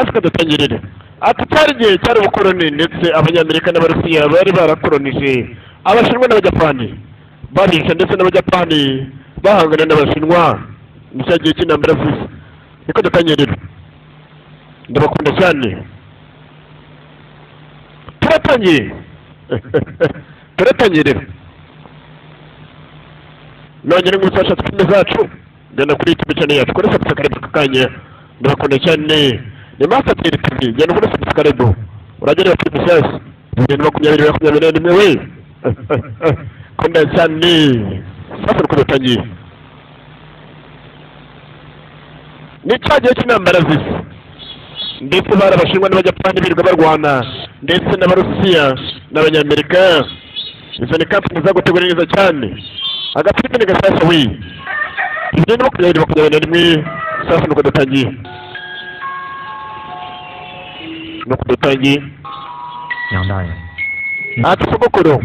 sasa kadutangirire ati cyari gihe cyari ubukoroni ndetse abanyamerika n'abarusiya bari barakoronije abashinwa n'abajapani barisha ndetse n'abajapani bahangana n'abashinwa mu cya gihe cy'intambara z'isi niko dutangirira ndabakunda cyane turatangirira nongere ngo usashatse filime zacu gana kuri YouTube channel yacu kuri subscribe kakanya ndabakunda cyane ni Master TV gana kuri subscribe uragera kuri message 2021 we kunda cyane sasa uko dutangiye ni cyagiye cy'intambara z'isi ndetse barabashinwa n'abajapani birirwa barwana ndetse n'abarusiya n'abanyamerika izo ni kampani zagutegura neza cyane agafite ni gasasa we ibyo ni makumyabiri na rimwe sasa nuko dutangiye ati sogokuru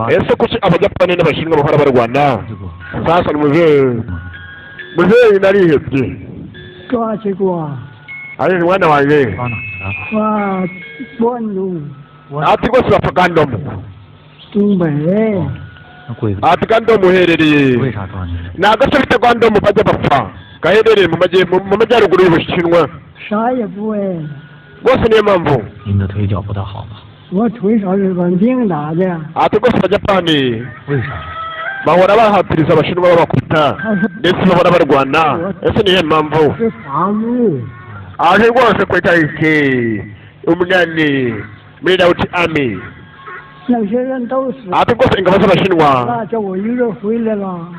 ese kuki abajapani n'abashinwa bahora barwana sasa ni muzeyi narihebye ari mwana wanjye ati rwose bapfa kandomu ati kandomu uherereye ni agace bita kandomu bajya bapfa gaherereye mu majyaruguru y'ubushinwa rwose niyo mpamvu ati rwose abajapani bahora bahatiriza abashinwa babakubita ndetse bahora barwana ese niyo mpamvu aje rwose ku itariki umunani muri Routi Army ati rwose ingabo z'abashinwa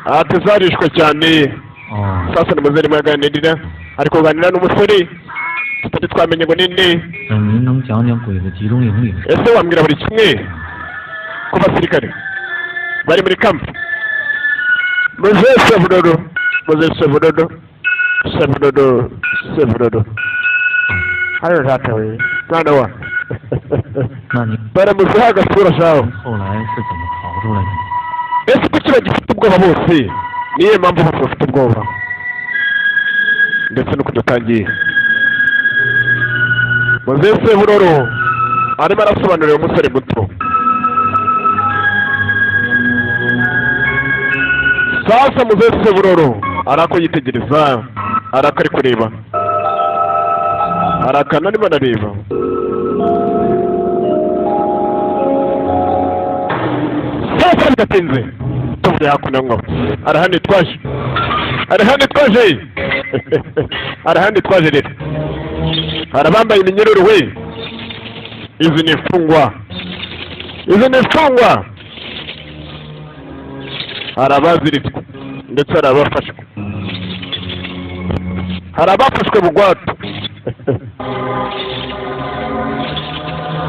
ati zarishwe cyane sasa nimuze rimwe aganirira ari kuganira n'umusore tutari twamenye ngo ninde ese wambwira buri kimwe ku basirikare bari muri kampi Sevudodo hayo ratawe mwana wa baramuziha agasura shaho ese kuki bagifite ubwoba bose niyo mpamvu bose bafite ubwoba ndetse nuko dutangiye Muzee Sevudodo arimo arasobanurira umusore muto sasa Muzee Sevudodo arako yitegereza arako ari kureba arakana arimo arareba sasa bidatinze tuvuye hakuno ngo arahandi twaje rero arabambaye iminyururu we izi ni imfungwa arabaziritswe ndetse harabafashwe bugwate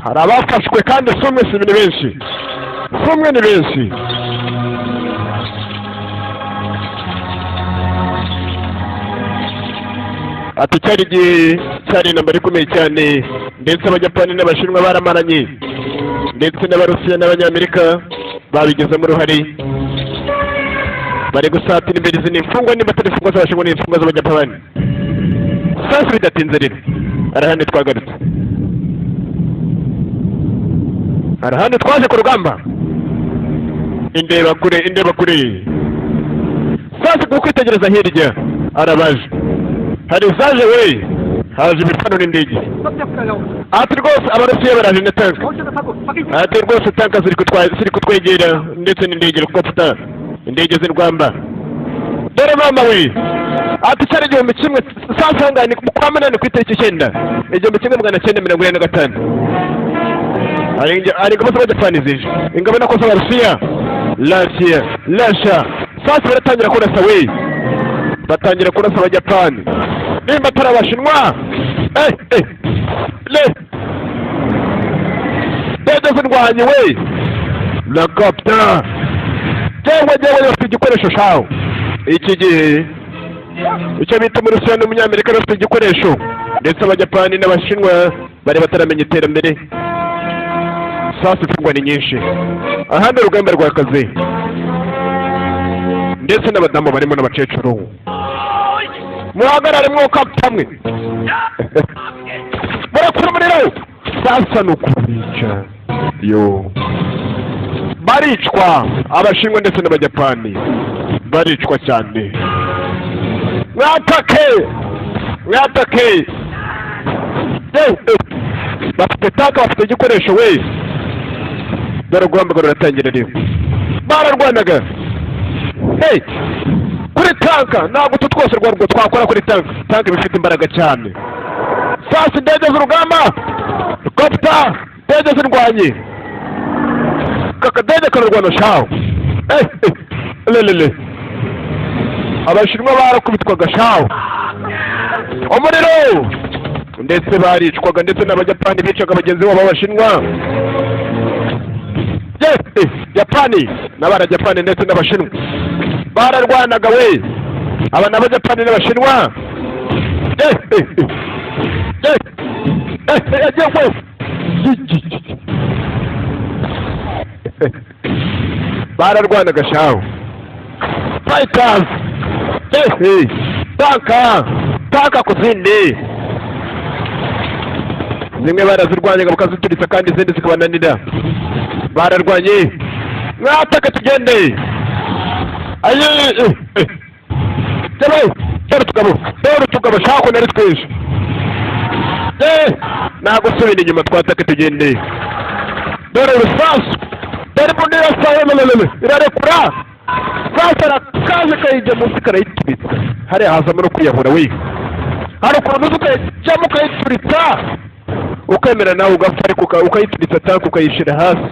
harabafashwe kandi sumwe ni benshi ati cyari igihe cyari intambara ikomeye cyane ndetse abajapani n'abashinwa baramaranye ndetse n'abarusiya n'abanyamerika babigizemo uruhare bari gusatira imbere izi ni imfungwa niba atari imfungwa z'abashinwa n'imfungwa z'abajapani sasa bidatinze rero arahandi twagarutse arahandi twaje ku rugamba indeba kure sasa kuko kwitegereza hirya arabaje hari zaje we haje ibifano n'indege ati rwose abarusiya baraje na tanka ati rwose tanka ziri kutwegera ndetse n'indege kuko afite indege z'indwamba dore mama we ati cyari 1100 sasa ngani mu kwa munani ku itariki 9 1945 ari ingabo z'abajapani zije ingabo nako z'abarusiya Russia sasa baratangira kurasa we batangira kurasa abajapani nimba atari abashinwa ndege z'indwanyi we na kapita jewe bafite igikoresho shaho iki gihe icyo bita muri Rusiya n'umunyamerika bafite igikoresho ndetse abajapani n'abashinwa bari bataramenya iterambere sasa imfungwa ni nyinshi ahandi urugamba rwakaze ndetse n'abadamu barimo n'abakecuru muhagarare mwuka hamwe barakura umuriro sasa ni ukubica yo baricwa abashinwa ndetse n'abajapani baricwa cyane mwatake bafite tanka bafite igikoresho we dore guhamagara ruratangira rero bararwanaga hey kuri tanka ntabwo utu twose rwarwo twakora kuri tanka bifite imbaraga cyane sasa indege z'urugamba kopita indege zirwanye kakadege kararwana shaho lelele abashinwa barakubitwaga shaho umuriro ndetse baricwaga ndetse n'abajapani bicaga bagenzi babo b'abashinwa Japani n'abarajapani ndetse n'abashinwa bararwanaga we aba n'abajapani n'abashinwa bararwanaga shaho fighters tanka ku zindi zimwe barazirwanyaga bakazituritsa kandi izindi zikabananira bararwanye mwataka tugende dore tugabo shako nari twinshi ntabwo subira inyuma twataka tugende dore urusasu dore mbonera sayo irarekura sasa arakaje kayijya munsi karayituritsa hariya hazamo no kwiyahura we hari ukuntu uzi ukayijyamo ukayituritsa ukemera nawe ugapfa ariko ukayituritsa tanka ukayishyira hasi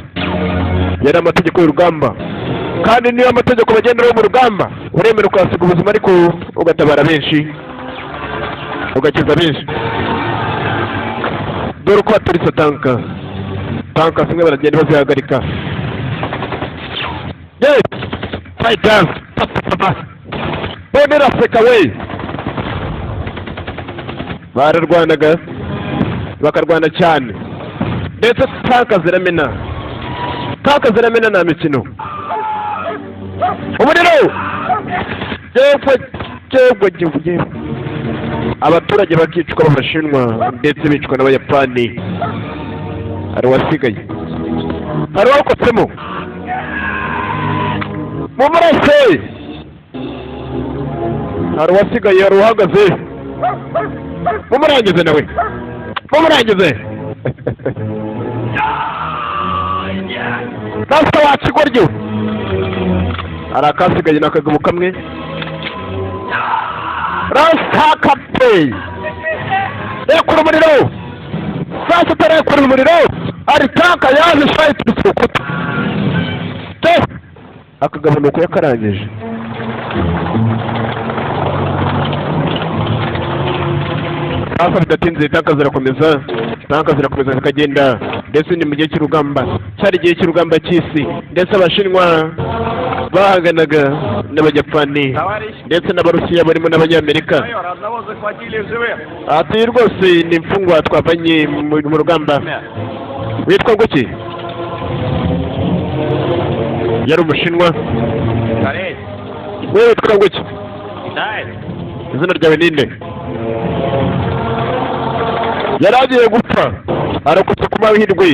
yari amategeko y'urugamba kandi niyo amategeko bagenderaho mu rugamba uremera ukahasiga ubuzima ariko ugatabara benshi ugakiza benshi dore uko haturitse tanka zimwe baragenda bazihagarika fighters bonera seka we bararwanaga bakarwana cyane ndetse tanka ziramena nta mikino umuriro yewe abaturage bakicwa b'abashinwa ndetse bicwa n'abayapani hari uwasigaye hari uwarokotsemo mu murase hari uwasigaye hari uhagaze mumurangize nawe mumurangize nasa wakigwa ryo hari akasigaye n'akagabo kamwe rasakape rekura umuriro sasa utarekura umuriro hari tanka yaje shayi turi ku rukuta akagabo ni uko yakarangije sasa bidatinze tanka zirakomeza zikagenda ndetse ni mu gihe cy'urugamba cyari igihe cy'urugamba cy'isi ndetse abashinwa bahanganaga n'abajapani ndetse n'abarusiya barimo n'abanyamerika ati rwose ni imfungwa twavanye mu rugamba witwa guki yari umushinwa wewe witwa guki izina ryawe ninde yari agiye gupfa arakutse ku mahirwe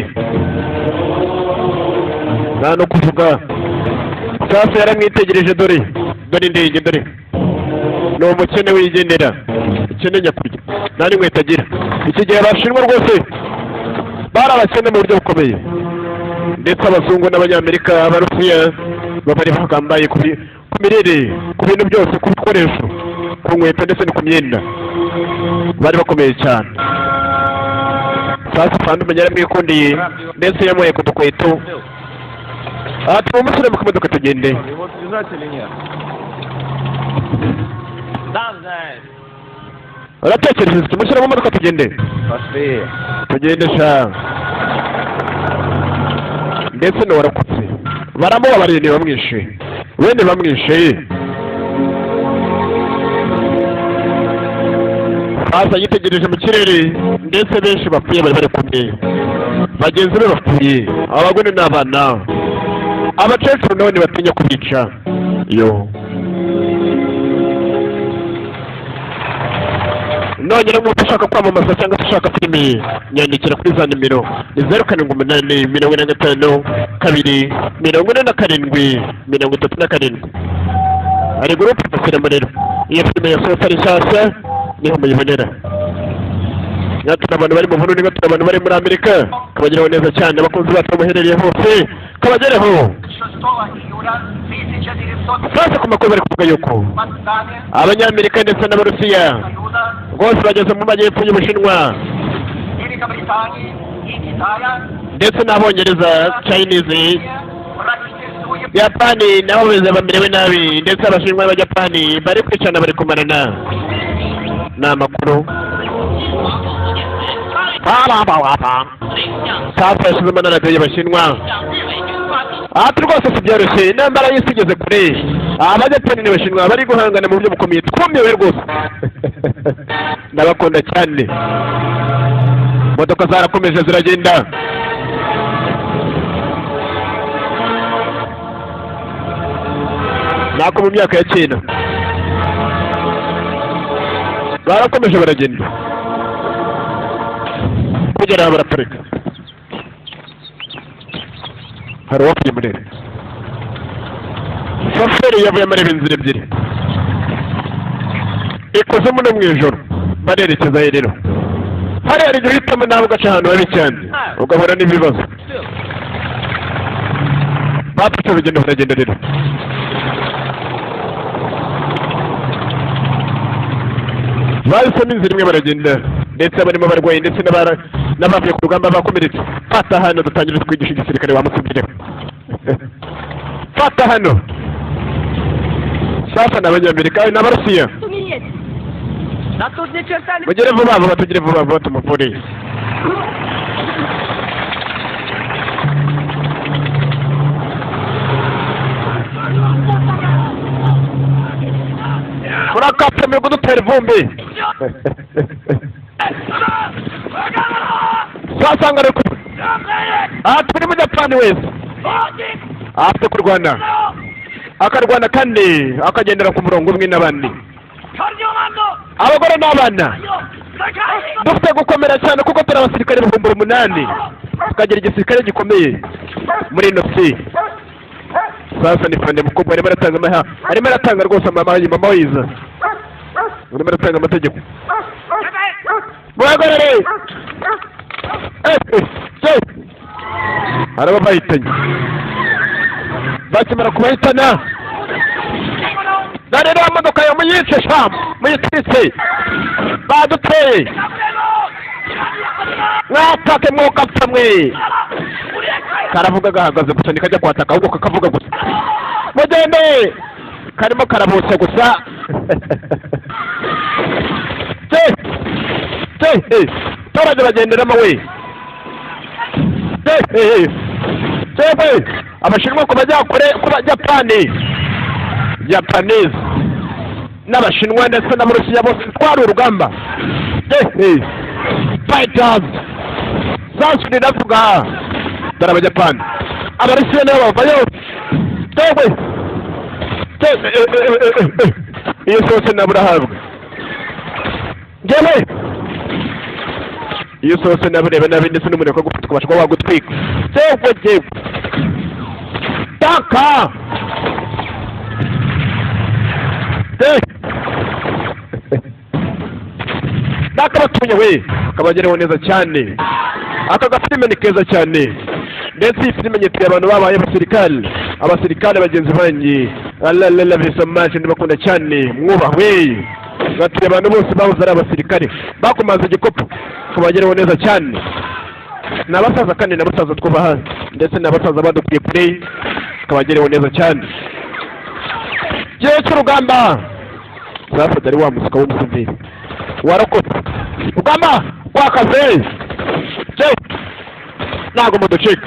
nta no kuvuga sasa yaramwitegereje dore indege dore ni umukene wigendera ukene nyakurya nta n'inkweto agira iki gihe abashinwa rwose bari abakene mu buryo bukomeye ndetse abazungu n'abanyamerika abarusiya bari bagambaye ku mirire ku bintu byose ku bikoresho ku nkweto ndetse no ku myenda bari bakomeye cyane sasa kandi umenya yaramwikundiye ndetse yamuhaye ku dukweto ati mu musore mu kamodoka tugende uratekereza iki musore mu modoka tugende sha ndetse no warakutse baramubabariye ntibamwishe wene bamwishe sasa yitegereje mu kirere ndetse benshi bapfuye bari kumwe bagenzi be bapfuye abagore n'abana abakecuru nabo ntibatinya kubica yo nongera nk'uko ushaka kwamamaza cyangwa se ushaka filimi nyandikira kuri za nimero ni 0788 45 2 47 ari gurupe dushyiramo rero iyo filime yasohotse ari nshyashya niho muyibonera. Natwe abantu bari mu Burundi, natwe abantu bari muri Amerika, kabageraho neza cyane abakunzi bacu muherereye hose, kabagereho. Sasa ku makuru bari kuvuga yuko Abanyamerika ndetse n'Abarusiya bose bageze mu majyepfo y'Ubushinwa ndetse n'Abongereza, Chinese, Japani nabo beze bamerewe nabi, ndetse Abashinwa n'Abajapani bari kwicana bari kumarana. Ni amakuru sasa yashizemo na radiyo y'Abashinwa. Ati rwose si byoroshye, intambara y'isi igeze kure, Abajapani n'Abashinwa bari guhangana mu buryo bukomeye, twumiwe rwose. Ndabakunda cyane. Imodoka zarakomeje ziragenda. Nako mu myaka ya kera barakomeje baragenda kugera aho baraparika. Hari uwapfuye muri ere shoferi yavuye amareba inzira ebyiri ikuzimu no mu ijoro, barerekeza rero hariya hari igihe uhitamo nawe ugaca ahantu habi cyane ugahura n'ibibazo. bafashe urugendo baragenda rero. Bahisemo inzira imwe baragenda, ndetse barimo barwaye ndetse n'abavuye ku rugamba bakomeretse. Fata hano dutangire twigisha igisirikare wamusubire. Fata hano. Sasa n'Abanyamerika n'Abarusiya. Mugere vuba vuba, tugire vuba vuba tumuvure. Urakapfa mirongo dutera ivumbi. Sankara turi mu Japani wese afite kurwana, akarwana kandi akagendera ku murongo umwe n'abandi. Abagore n'abana dufite gukomera cyane kuko turi abasirikare 8,000 tukagira igisirikare gikomeye muri ino si. Sasa ni fande mukobwa arimo aratanga rwose mama wiza, arimo aratanga amategeko. Muhagarare araba bahitanye, bakimara kubahitana darera amamodoka yo muyice shamu muyitwitse, baduteye mwatake mwokapfa mwe. Karavuga gahagaze gusa nikajya kwataka, ahubwo kakavuga gusa mugende, karimo karabutse gusa. Turaje bagenderamo we. Abashinwa ku Bajapani, Japanese n'Abashinwa ndetse n'Abarusiya bose twari urugamba. Fighters sasa ndavuga dara Abajapani, Abarusiya nabo bavayo. Iyo sose naburahabwa ngewe, iyo sose nabureba nabi ndetse n'umuriro ko gufata kubashwa wagutwika. Jewe taka batunya we, kabagereho neza cyane. Aka gafilime ni keza cyane, ndetse iyi filime nyitwa abantu babaye abasirikare bagenzi banjye. Alala bisamaje ndibakunda cyane, mwubahwe. Batuye abantu bose babuze ari abasirikare bakomaze igikopo, kabagereho neza cyane. N'abasaza kandi n'abasaza twubaha, ndetse n'abasaza badukwiye kure, kabagereho neza cyane. Gihe cy'urugamba sasa dari wa musuka w'umusivili warakotse rugamba wakaze ntago muducika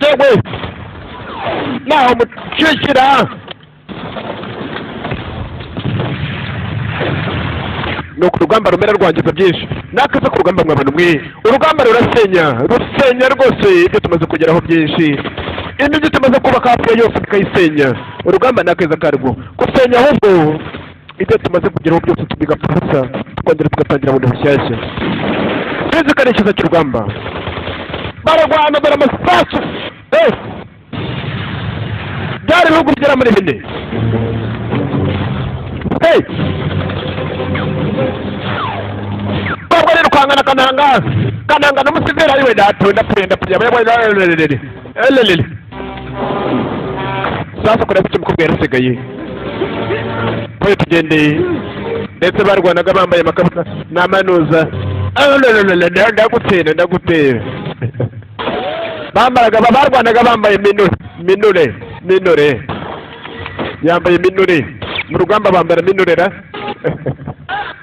yewe naho mucikira. Nuko urugamba rumera rwangiza byinshi, nakaze ku rugamba mwabana umwe. Urugamba rusenya rwose ibyo tumaze kugeraho byinshi, imijyi tumaze kubaka hafi yose bikayisenya. Urugamba nakeza karwo gusenya, ahubwo ibyo tumaze kugeraho byose tubigapfusa tukongera tugatangira bundi bushyashya. Twese karekeza cy'urugamba baragwana baramasasu byari ibihugu bigera muri bine. Babwo rero kwangana kananga n'umusiveri ari we ndapfuye sasa kureba icyo mukubwira usigaye twe tugendeye ndetse barwanaga bambaye amakabutura n'amanuza ndagutera barwanaga bambaye minure yambaye minure mu rugamba bambara minurera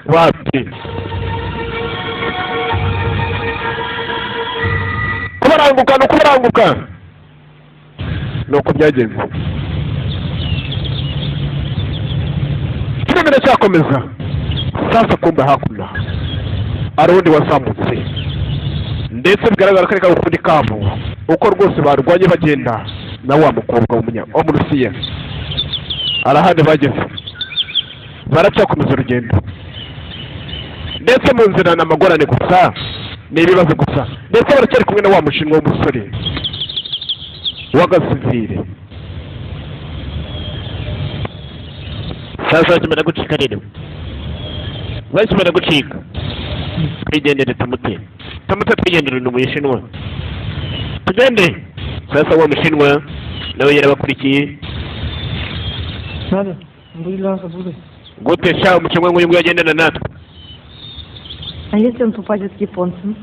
wapi kubaranguka nuko byagenze. Filime iracyakomeza sasa kumbe hakuno hari undi wasambutse ndetse bigaragara ko ari kabukundi kabo uko rwose barwanye bagenda na wa mukobwa w'umurusiya arahandi bageze baracyakomeza urugendo ndetse mu nzira ni amagorane gusa n'ibibazo gusa ndetse baracyari kumwe na wa mushinwa w'umusore w'agasivire. Sasa kimera gucika rero kimera gucika twigendere tamute twigendere ni umushinwa tugende. Sasa wa mushinwa nawe yarabakurikiye gute sha umushinwa nk'uyu nguyu agendana natwe. А если он попадет к японцам?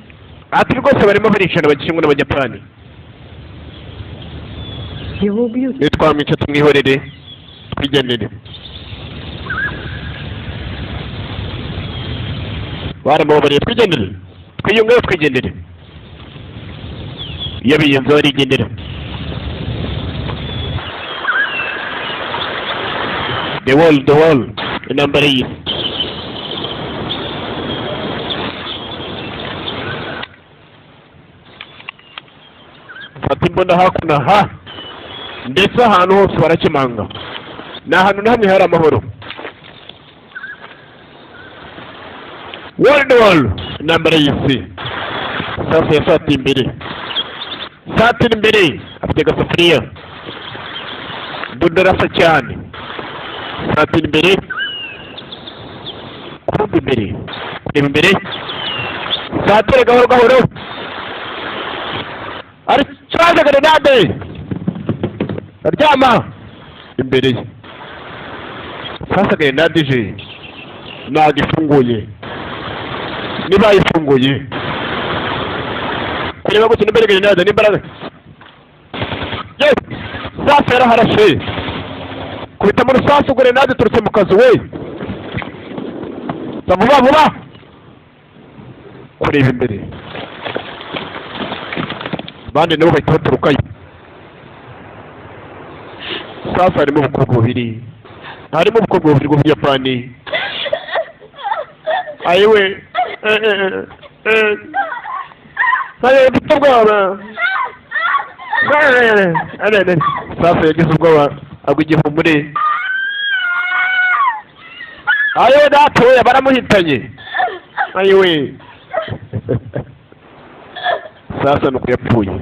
Ati rwose barimo baricana abashinwa n'abajapani. Его убьют. Nitwamica tumwihorere twigendere. Baramubabariye twigendere twiyungeho twigendere iyo biyenze barigendera. The wall intambara y'isi. Fata imbunda hakuno aha ndetse ahantu hose barakemanga ni ahantu na hamwe hari amahoro. Wall intambara y'isi. Sasa yasatira imbere afite agasafuriya dudarasa cyane. Satira imbere kureba imbere satira gahoro ari cyaje grenade aryama imbere ye. Sasa grenade je ntabwo ifunguye niba ifunguye kureba gutya imbere grenade n'imbaraga sasa yaraharashe kubita mu rusasu grenade turutse mu kazu we vuba kureba imbere bandi nabo bahita baturukayo. Sasa harimo ubukobwa bubiri bw'Ubuyapani. Ayiwe dufite ubwoba. Sasa yagize ubwoba agwa igihumure. Ayiwe datoya baramuhitanye. Ayiwe sasa nuko yapfuye.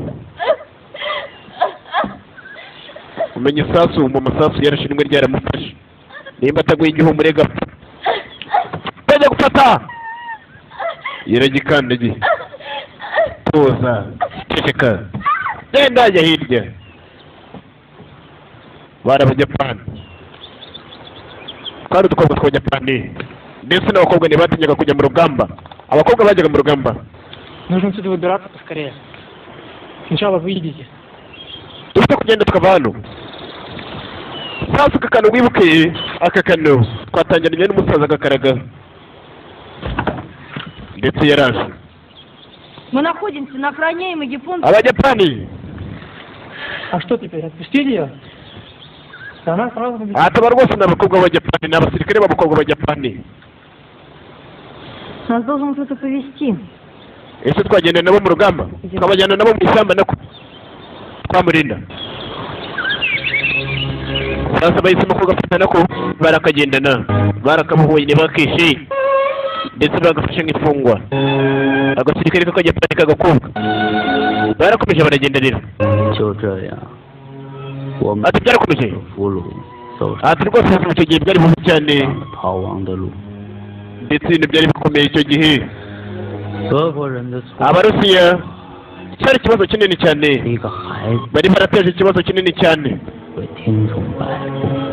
Umenye isasu mu masasu yarashe rimwe ryaramufashe nimba ataguye igihumure gapfa bajya gufata yaragikandagiye. Tuza ceceka genda ajya hirya. Bari Abajapani kandi udukobwa tw'Abajapani ndetse n'abakobwa ntibatinyaga kujya mu rugamba. Abakobwa bajyaga mu rugamba. Нужно отсюда выбираться поскорее. Сначала вы идите. Dufite kugenda tukava hano. Sasa aka kantu wibuke aka kantu twatangiranye n'umusaza agakaraga ndetse yaraje. Мы находимся на охраняемой японской. Abajapani. А что теперь? Отпустили ее? Она сразу победит. Ataba rwose n'abakobwa b'Abajapani n'abasirikare b'abakobwa b'Abajapani. Нас должен кто-то повести. Ese twagenda nabo mu rugamba twabajyana nabo mu ishyamba nako twamurinda. sasa bahisemo kugafatana ko barakagendana barakamuhuye ntibakishe ndetse bagafashe nk'imfungwa agasirikare kakajya kagakobwa barakomeje baragendanira ati byarakomeje ati rwose icyo gihe byari bubi cyane ndetse ntibyari bikomeye icyo gihe abarusiya cyari ikibazo kinini cyane bari barateje ikibazo kinini cyane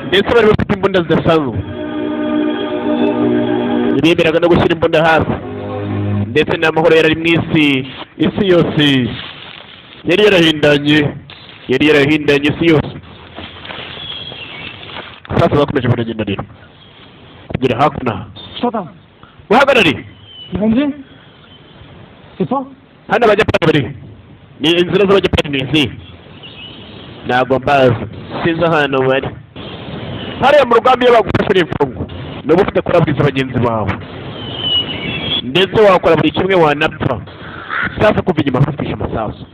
ndetse bari bafite imbunda zidasanzwe bemeraga no gushyira imbunda hasi ndetse n'amahoro yari ari mu isi yose yari yarahindanye isi yose sasa bakomeje baragendanira kugera hakuno muhagarare hano abajapani bari ni inzira z'abajapani ni izi ntabwo mbazi sinzi ahantu bari hariya mu rugamba iyo bagufashe n'imfungwa niba ufite kurabwiza bagenzi bawe ndetse wakora buri kimwe wanapfa sasa kuva inyuma hafatisha amasasu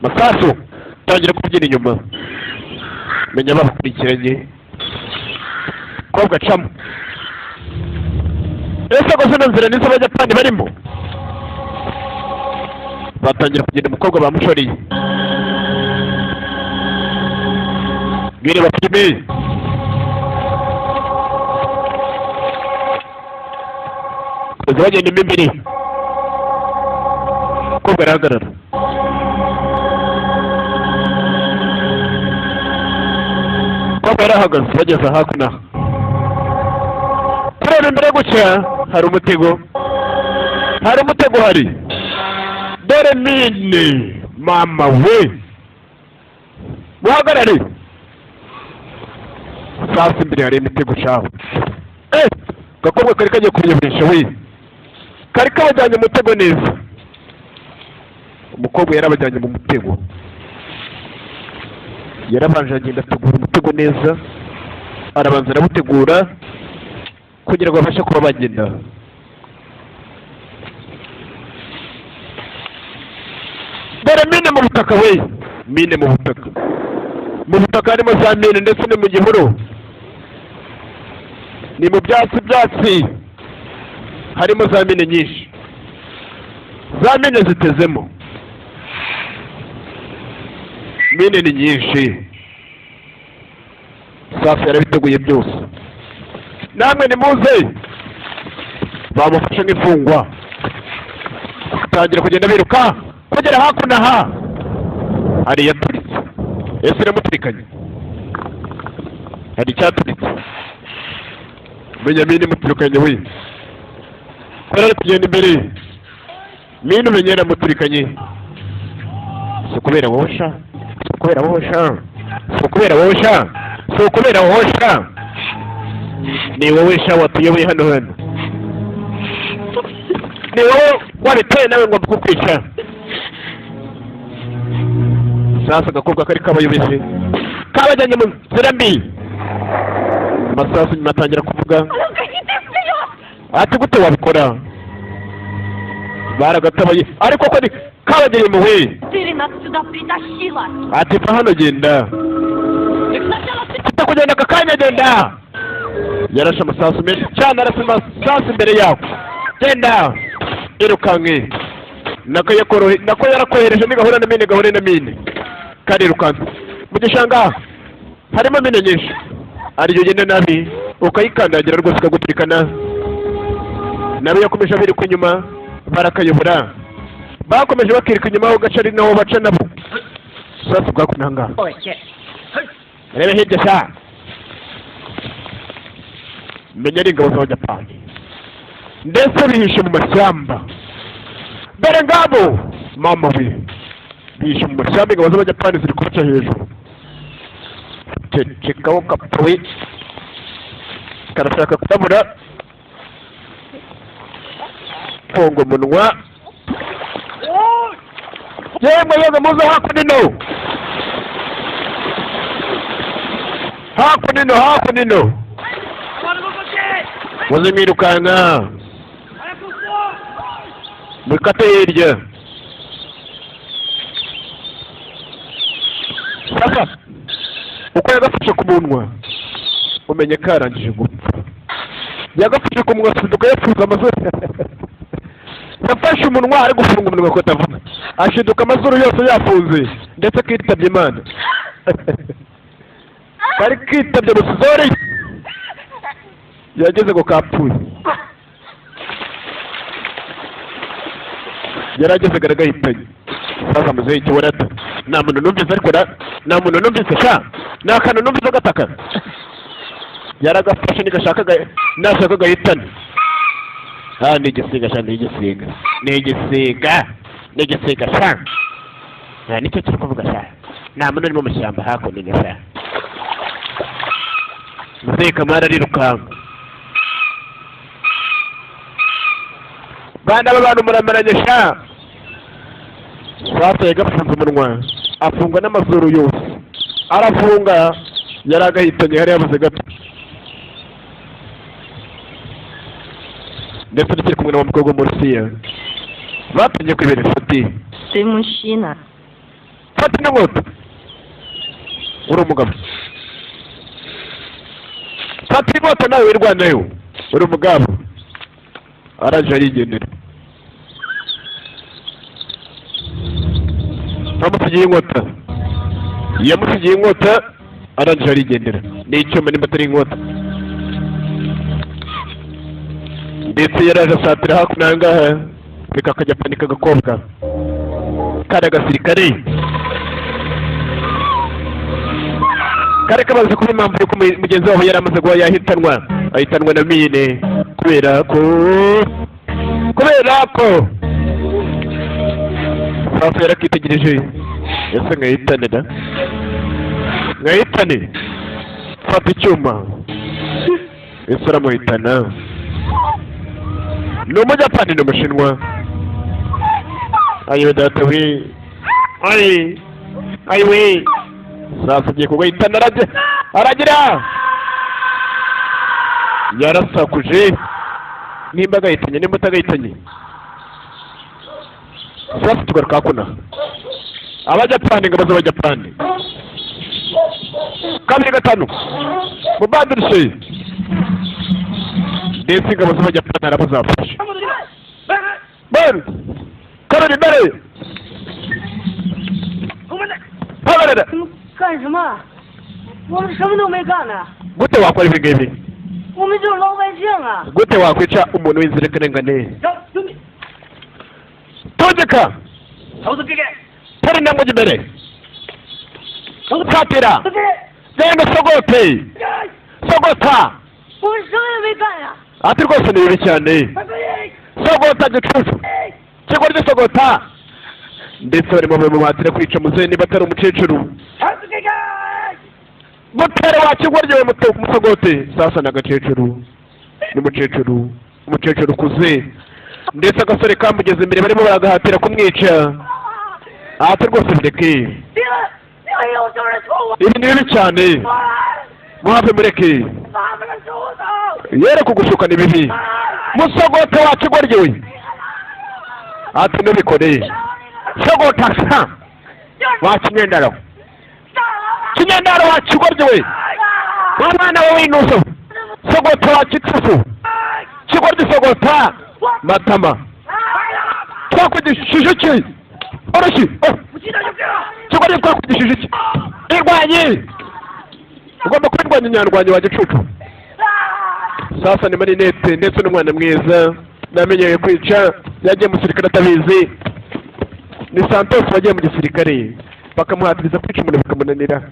masasu tangira kubyina inyuma menya babakurikiranye ko gacamo ese ko zino nzira nizo abajapani barimo batangira kugenda umukobwa bamushoreye mwire bapime kuza bagendamo imbere umukobwa arahagarara umukobwa yarahagaze bageze hakuno tureba imbere gutya hari umutego hari dore mine mama we muhagarare sasa imbere hari imitego shaho gakobwa kari kagiye kuryamisha we kari kabajyanye mu mutego neza umukobwa yarabajyanye mu mutego yarabanje agenda ategura umutego neza arabanza arabutegura kugira ngo babashe kuba bagenda dore mine mu butaka we mine mu butaka harimo za mine ndetse ni mu gihuru ni mu byatsi harimo za mine nyinshi za mine zitezemo mine ni nyinshi sasa yarabiteguye byose namwe nimuze bamufashe nk'imfungwa batangira kugenda biruka kugera hakuno aha hari iyaturitse ese iramuturikanye hari icyaturitse menya mine imuturikanye we kubera ari kugenda imbere mine umenya yaramuturikanye si ukubera wowe ni wowe sha watuyoboye hano ni wowe wabiteye nawe ngo kukwisha sasa agakobwa kari kabayobeje kabajyanye mu nzira mbi amasasu nyuma atangira kuvuga ati gute wabikora baragatabaye ariko ko ni kabageye mu we ati va hano genda kugenda aka kanya genda yarashe amasasu menshi cyane arasa amasasu imbere yawe genda irukanke nako yarakohereje nigahura na mine karirukanka mu gishanga harimo mine nyinshi ariyo genda nabi ukayikandagira rwose ikaguturikana nawe yakomeje abiruka inyuma barakayobora bakomeje bakiruka inyuma aho gace ari naho baca nabo sasa bwakunanga rebe hirya sha menya ari ingabo z'abajapani ndetse bihishe mu mashyamba dore ngabo mama we bihishe mu mashyamba ingabo z'abajapani ziri kubaca hejuru cecekaho kapfuye karashaka kutabura funga umunwa yemwe muze hakunino muze mwirukanka mwikate hirya sasa uko yagafashe ku munwa umenye karangije gupfa yagafashe ku munwa asiduka yapfuza amazuru yafashe umunwa ari gufunga umunwa ko atavuga ashiduka amazuru yose yafunze ndetse akitabye Imana kari kitabye musizore yageze ngo kapfuye yarageze garagahitanye sasa muzehe ikibona ati nta muntu numvise ariko nta muntu numvise sha nta kantu numvise gataka yaragafashe nashaka gahitane ni igisiga sha ni igisiga sha nicyo kiri kuvuga sha nta muntu uri mu mashyamba hakuno sha muzehe Kamara arirukanka bana b'abantu muramaranye sha sasa yagafunze umunwa afungwa n'amazuru yose arafunga yaragahitanye hari yabuze gato ndetse n'ikiri kumwe n'umukobwa w'umurusiya batinye kwibera inshuti. Ты мужчина. Fata n'inkota uri umugabo, fata inkota nawe wirwanayo uri umugabo. Araje arigendera amusigiye inkota, yamusigiye inkota araje arigendera. Ni icyuma nimba atari inkota. Ndetse yaraje asatira hakuno aha ngaha reka akajya panika agakobwa kari agasirikare kari kabaze kuba impamvu yuko mugenzi wabo yari amaze kuba ahitanwa na mine kubera ko sasa yarakitegereje ese nkahitane da nkahitane fata icyuma ese uramuhitana. Ni umujapani ni umushinwa. Ayo data we we sasa agiye kugahitana aragira yarasakuje nimba agahitanye nimba utagahitanye. Sasa tugaruka kuna abajapani ngo baze abajapani kabiri gatanu mubandirishe ndetse ingabo z'abajapani arabazafasha bari kabiri mbere hagarara. 干什么？我们什么都没干呢。 gute wakora ibi ngibi? 我们就是老百姓啊。 gute wakwica umuntu w'inzirakarengane? Tondeka tari intambwe imbere satira genda sogote sogota. 我们什么也没干呀。 ati rwose ni bibi cyane sogota gicucu kigo ry'isogota ndetse barimo bamuhatira kwica muzehe niba atari umukecuru mutera wakigwa ryewe musogote. Sasa ni agakecuru ni umukecuru ukuze ndetse agasore kamugeze imbere barimo baragahatira kumwica. ati rwose bireke ibi ni bibi cyane muhave mureke yere kugushuka ni bibi musogote wakigwa ryewe. ati nubikoreye sogota sa wakinyendaro kinyendaro wakigwa ryewe umwana we w'inuso sogota wakicufu kigwa ry'isogota matama twakugishije iki oroshye kigwa rye twakugishije iki irwanye ugomba kwirwanya nyarwanya wa gicucu. Sasa ni marinete ndetse n'umwana mwiza namenyeye kwica yagiye mu gisirikare atabizi. Ni Santos wagiye mu gisirikare bakamuhatiriza kwica umuntu bikamunanira.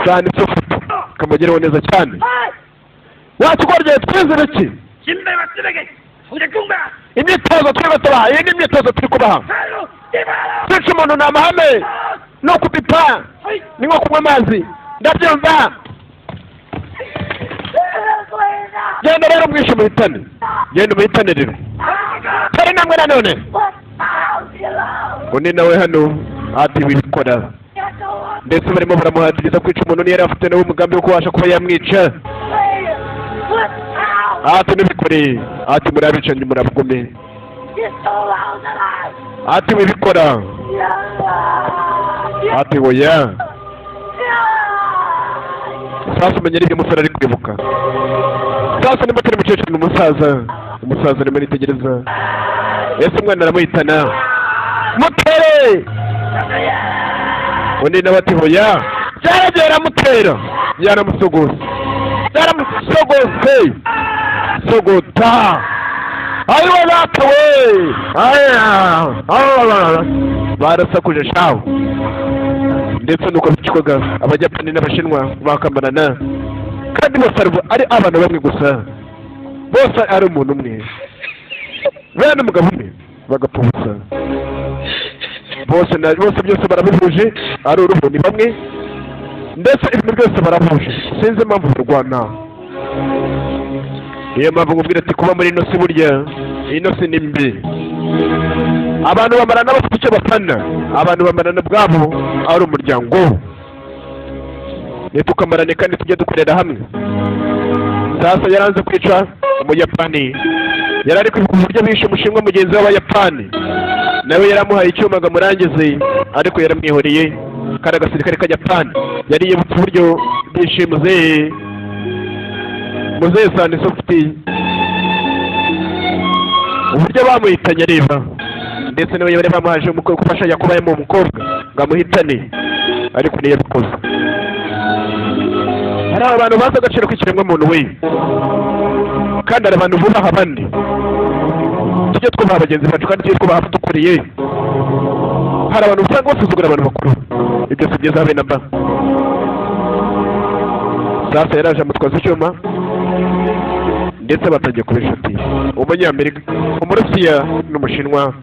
Cyane cyo futu kamugeraho neza cyane. Wakigorye twizere iki? Imyitozo turi batabaha, iyi ni imyitozo turi kubaha. Kwica umuntu ni amahame no kubipa ni nko kunywa amazi ndabyumva. Genda rero mwishe muhitane, genda umuhitane rero. Tari namwe nanone undi nawe hano ati bikora ndetse barimo baramuhatiriza kwica umuntu yari afite nawe umugambi wo kubasha kuba yamwica. ati nubikore ati murabicanyi murabugume ati wibikora ati oya. Sasa umenya n'ibyo umusore ari kwibuka. Sasa nimba atari umukecuru n'umusaza. Umusaza arimo aritegereza. Ese umwana aramuhitana. Mutere! Undi nawe ati oya. Byaragiye aramutera. Yaramusogose. Yaramusogose. Sogota. Ayiwe batowe. Aya. Barasakuje shaho. Ndetse nuko bicwaga abajapani n'abashinwa bakambarana. Kandi bose ari abantu bamwe gusa. Bose ari umuntu umwe. Bene umugabo umwe bagapfuza. Bose byose barabihuje, ari uruhu ni bamwe. Ndetse ibintu byose barahuje. Sinzi impamvu barwana. Niyo mpamvu ngubwira ati kuba muri ino si burya, ino si ni mbi. Abantu bamarana bafite icyo bapana. Abantu bamarana bwabo ari umuryango. Nitukamarane kandi tujye dukorera hamwe. Sasa yaranze kwica umuyapani. Yari ari kwibuka uburyo bishe umushinwa mugenzi w'abayapani. Nawe yaramuhaye icyuma ngo amurangize, ariko yaramwihoreye. Kandi agasirikare k'Ajapani yari yibutse uburyo bishe muzehe Sani Softi, uburyo bamuhitanye areba. Ndetse nawe bari bamuhaje gufasha Yakubayemo umukobwa ngo amuhitane, ariko ntiyabikoze. Hari abantu bazi agaciro k'ikiremwamuntu we, kandi hari abantu bubaha abandi. Tujye twubaha bagenzi bacu kandi tujye twubaha abadukuriye. Hari abantu usanga basuzugura abantu bakuru. Ibyo si byiza habe na mba. Sasa yaraje amutwaza icyuma, ndetse batangiye kuba inshuti. Umunyamerika, Umurusiya n'Umushinwa.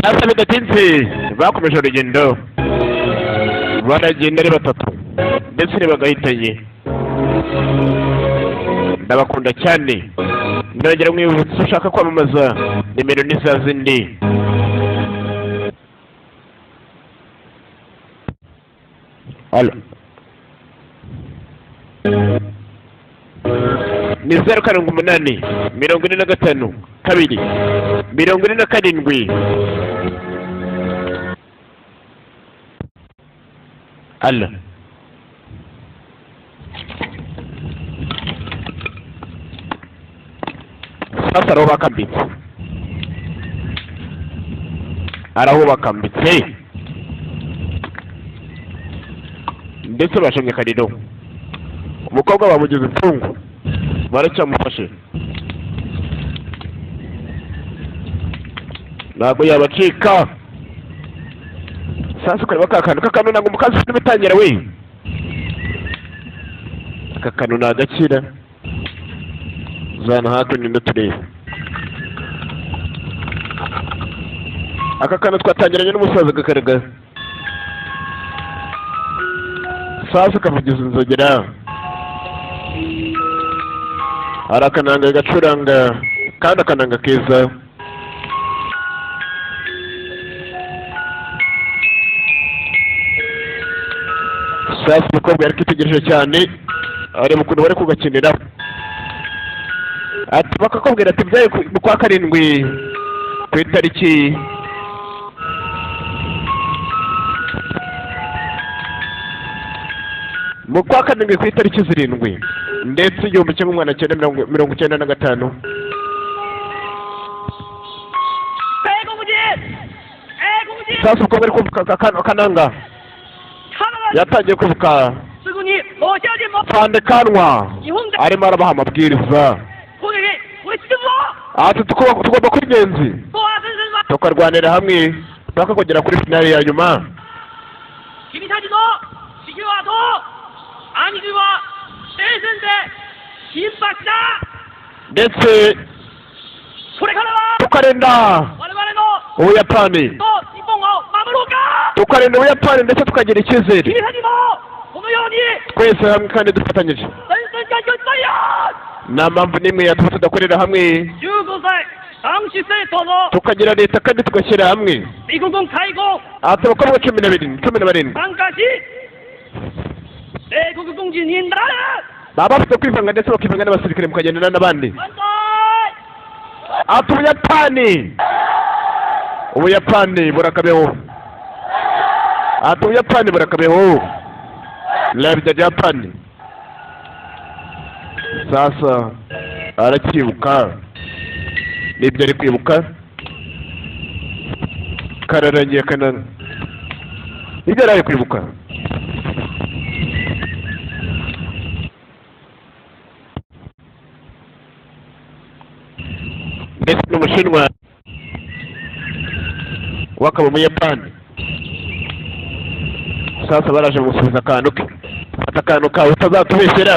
Sasa bidatinze bakomeje urugendo, baragenda ari batatu ndetse ntibagahitanye. Ndabakunda cyane. Ndagera mwibutse ushaka kwamamaza nimero ni za zindi. Alo. Ni 078 45 2 47. Alo. Sasa araho bakambitse. Ndetse bashimye Karido. Umukobwa bamugize imfungu, baracyamufashe. Ntabwo yabacika. Sasa ukareba kakanu ntabwo umukazi ufite ibitangira we. Kakanu ni agakira. Zana hato nyine turebe. Akakanu twatangiranye n'umusaza gakarega. Sasa kavugiza inzogera. Arakananga gacuranga kandi akananga keza. Sasa umukobwa yari kwitegereje cyane, areba ukuntu bari kugakinira. Ati bakakubwira ati byaye kwa karindwi ku itariki mu kwa karindwi ku itariki 7 ndetse 1995. Sasa umukobwa ari kuvuga kananga yatangiye kuvuga Pande kanwa arimo arabaha amabwiriza. Ati tugomba kuri ingenzi tukarwanira hamwe paka kugera kuri finale ya nyuma. Ndetse tukarinda Ubuyapani, tukarinda Ubuyapani ndetse tukagira icyizere twese hamwe kandi dufatanyije. nta mpamvu n'imwe yatuma tudakorera hamwe tukagira leta kandi tugashyira hamwe aha abakobwa 17 baba bafite kwivanga ndetse bakivanga n'abasirikare mukagendana n'abandi ati ubuyapani burakabeho ati ubuyapani burakabeho labda Japani sasa arakibuka nibyo ari kwibuka kararangiye kanana nibyo ari kwibuka ndetse n'umushinwa wakaba umuyapani sasa baraje gusubiza akantu ke fata akantu kawe utazatubeshyera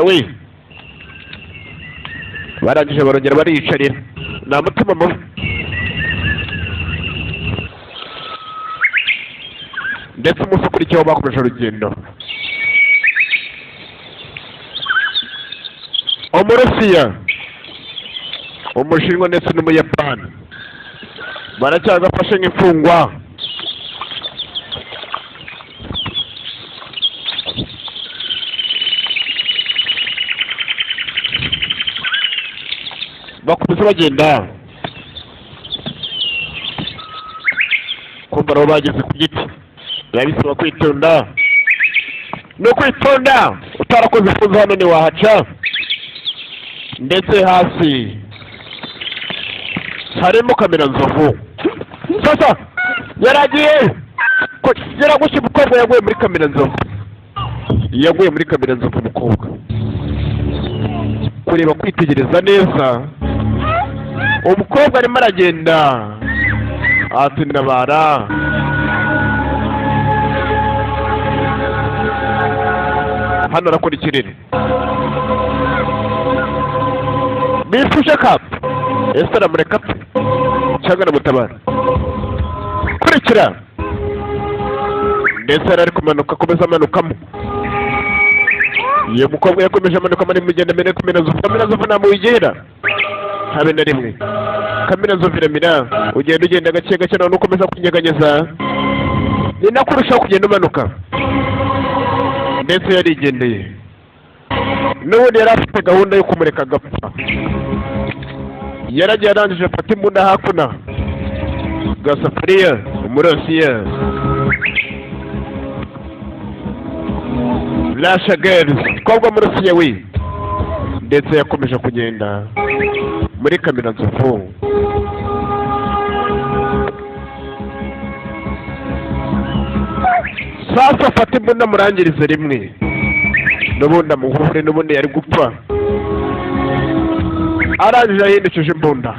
we barangije barongera bariyicarira nta mutima mubi ndetse umunsi ukurikiyeho bakomeje urugendo umurusiya umushinwa ndetse n'umuyapani baracyagafashe nk'imfungwa bakomeza bagenda kumva nabo bageze ku giti biba bisaba kwitonda no kwitonda utarakoze ifunze hano ntiwahaca ndetse hasi harimo kameranzovu sasa yaragiye yaragushe umukobwa yaguye muri kameranzovu umukobwa kureba kwitegereza neza umukobwa arimo aragenda atunabara hano arakora ikirere bifuje kapu ese aramureka pe cyangwa aramutabara kurikira ndetse ari kumanuka akomeza amanukamo iyo mukobwa yakomeje amanukamo ari mugenda mbere kameranzovu namuyigera habe na rimwe kameranzovu iramira ugenda gake gake nawe ukomeza kunyeganyeza ni nako urushaho kugenda umanuka ndetse yarigendeye n'ubundi yari afite gahunda yo kumureka agapfa yaragiye arangije afata imbunda hakuno gasafuriya umurasiya lasha girls twabwa murusiya we ndetse yakomeje kugenda muri kameranzovu sasa afata imbunda murangirize rimwe n'ubundi amuhure n'ubundi yari gupfa arangije ahindukije imbunda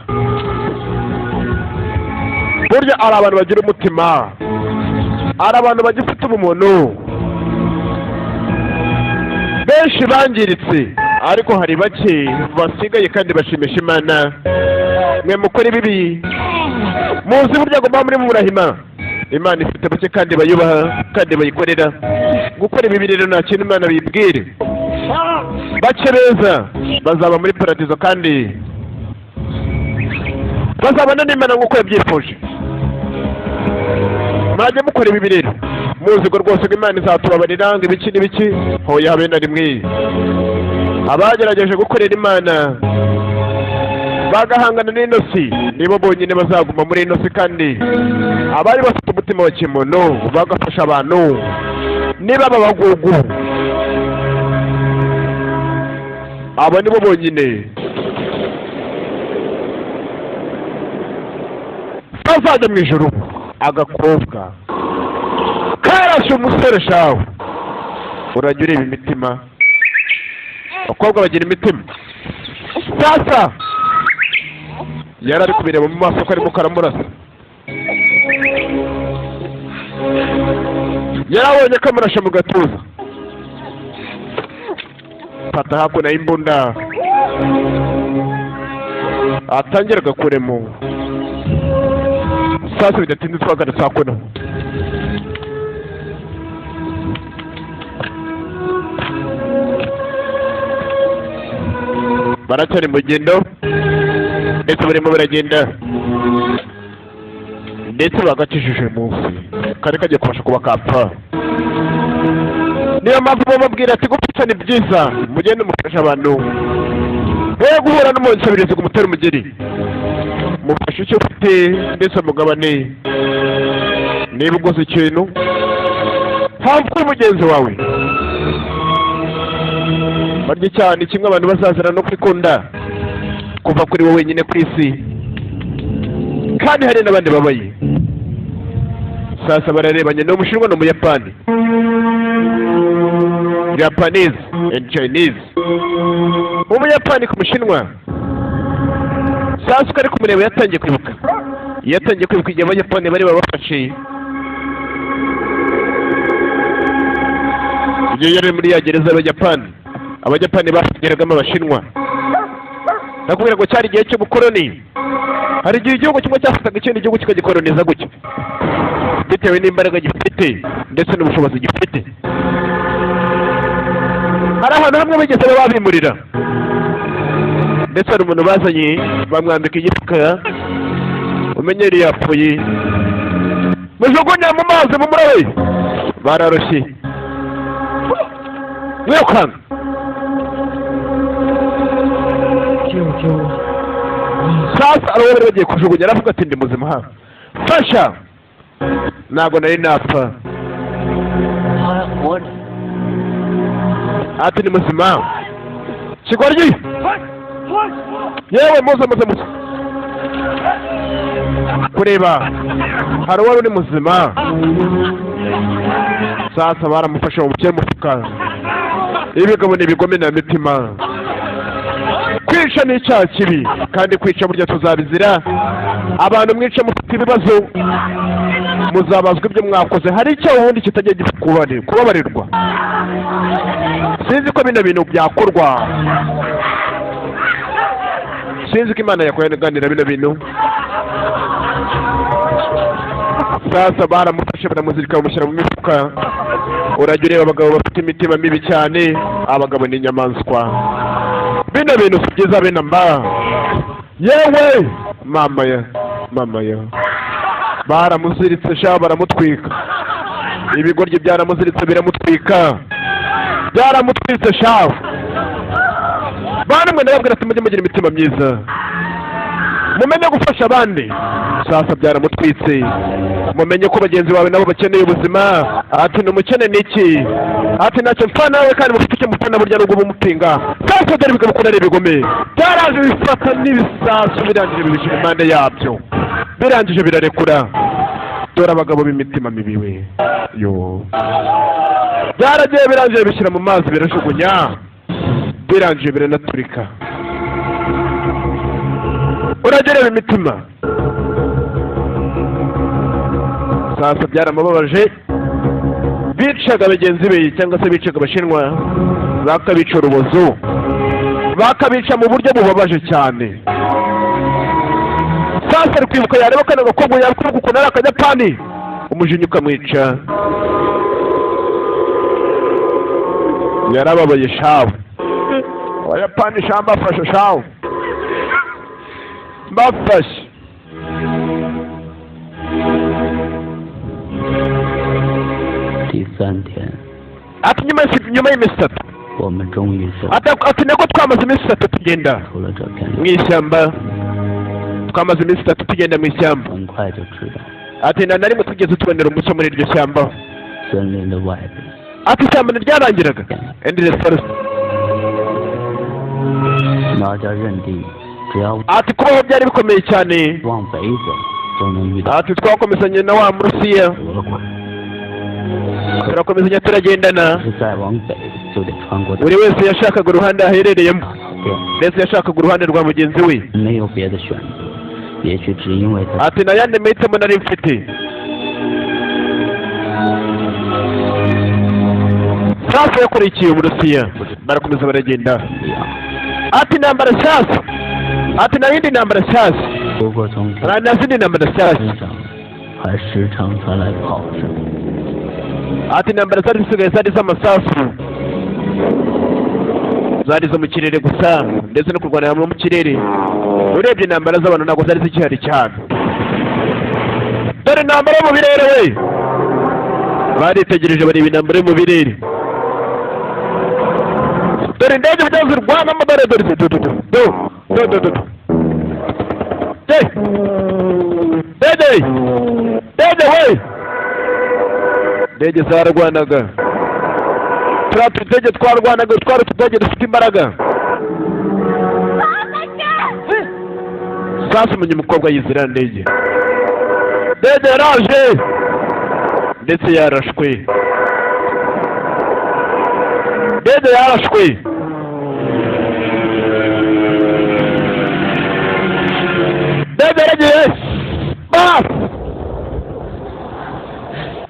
burya ari abantu bagira umutima ari abantu bagifite ubumuntu benshi bangiritse ariko hari bake basigaye kandi bashimisha Imana mwe mukora ibibi muzi burya agomba muri murahima Imana ifite bake kandi bayubaha kandi bayikorera gukora ibibi rero nta kintu Imana bibwire bake beza bazaba muri paradizo kandi bazabana n'Imana nk'uko yabyifuje mwajya mukora ibibi rero muzi ko rwose ko Imana izatubabarira ngo ibiki n'ibiki hoya habe na rimwe abagerageje gukorera Imana bagahangana n'inosi nibo bonyine bazaguma muri inosi kandi abari bafite umutima wa kimuntu bagafasha abantu niba babagugu abo nibo bonyine bazajya mu ijuru agakobwa karashe umusore shawe urajya ureba imitima abakobwa bagira imitima sasa yari ari kubireba mu maso ko arimo karamurasa yarabonye ko amurashe mu gatuza fata hakuno y'imbunda atangira agakuremo sasa bidatinze twagarutse hakuno baracyari mu rugendo ndetse barimo baragenda ndetse bagakijije munsi kari kagiye kubasha kuba kapfa. Niyo mpamvu bamubwira ati gupfa ni byiza mugende mufasha abantu be guhura n'umunsabirizi ngo umutere umugeri mufashe icyo ufite ndetse mugabane niba uguze ikintu mpamvu kuri mugenzi wawe. Barya cyane kimwe abantu bazazana no kwikunda kuva kuri wowe wenyine ku isi kandi hari n'abandi babaye. Sasa bararebanye n'umushinwa n'umuyapani, Japanese and Chinese. Umuyapani ku mushinwa sasa ukari kumureba yatangiye kwibuka igihe abayapani bari babafashe igihe yari muri ya gereza abajapani bafungeragamo abashinwa. Nakubwira ngo cyari igihe cy'ubukoloni. Hari igihe igihugu kimwe cyafataga ikindi gihugu kikagikoloniza gutyo bitewe n'imbaraga gifite ndetse n'ubushobozi gifite. Hari ahantu hamwe bigeze babimurira ndetse hari umuntu bazanye bamwambika igifuka umenyereye yapfuye mujugunya mu mazi mu murawe bararoshye mwirukanga. Sasa abo bari bagiye kujugunya aravuga ati ndi muzima hano fasha ntabwo nari napfa. Ati ni muzima kigoryi yewe muze kureba hari uwari uri muzima. Sasa baramufashe mu bukeye mufuka ibigabo n'ibigome na mitima. Kwica ni icyaha kibi kandi kwica burya tuzabizira. Abantu mwica mufite ibibazo muzabazwa ibyo mwakoze. Hari icyaha ubundi kitagiye kubabarirwa. Sinzi ko bino bintu byakorwa, sinzi ko Imana yakwihanganira bino bintu. Sasa baramufashe baramuzirika bamushyira mu mifuka. Urajya ureba abagabo bafite imitima mibi cyane, abagabo ni inyamaswa. Bino bintu si byiza bene mba. Yewe mama ya baramuziritse sha baramutwika. Ibigoryi byaramuziritse biramutwika byaramutwitse sha. Bana mwe ndababwira ati mujye mugira imitima myiza mumenye gufasha abandi. Sasa byaramutwitse mumenye ko bagenzi bawe nabo bakeneye ubuzima. Ati n'umukene niki ati ntacyo mpfa nawe kandi mufite icyo mupfa na burya n'ubwo bumupinga. Sasa dore bigabukunda n'ibigome byaraje bifata n'ibisasu birangije bibishyira impande yabyo birangije birarekura. Dore abagabo b'imitima mibi we yo byaragiye birangije bishyira mu mazi birajugunya birangije biranaturika. Uragereba imitima. Sasa byaramubabaje bicaga bagenzi be cyangwa se bicaga abashinwa bakabica urubozo bakabica mu buryo bubabaje cyane. Sasa ari kwibuka yareba kana gakobwa yakwibuka ukuntu ari akajapani umujinya ukamwica. Yarababaye shawe abayapani sha mbafashe shawe mbafashe. Ati nyuma y'iminsi itatu ati nako twamaze iminsi itatu tugenda mu ishyamba twamaze iminsi itatu tugenda mu ishyamba. Ati nta na rimwe tugeze tubonera umuco muri iryo shyamba. Ati ishyamba ntiryarangiraga endless forest. Ati kubaho byari bikomeye cyane. Ati twakomezanye na wa Murusiya turakomezanya turagendana. Buri wese yashakaga uruhande aherereyemo ndetse yashakaga uruhande rwa mugenzi we. Ati na yandi mahitamo nari mfite. Sasa yakurikiye Uburusiya barakomeza baragenda. Ati intambara sasa ati na yindi ntambara sasa na zindi ntambara sasa. Ati intambara zari zisigaye zari z'amasasu zari zo mu kirere gusa ndetse no kurwanira mu kirere. Urebye intambara z'abantu ntabwo zari zikihari cyane. Dore intambara yo mu birere we, baritegereje bareba intambara yo mu birere. Dore indege byazo zirwana amabara, dore dede we, ndege zarwanaga. Turiya tudege twarwanaga, twari utudege dufite imbaraga. Sasa umenye umukobwa yizira ndege. Dede yaraje ndetse yarashwe. Dede yarashwe. Dede yaragiye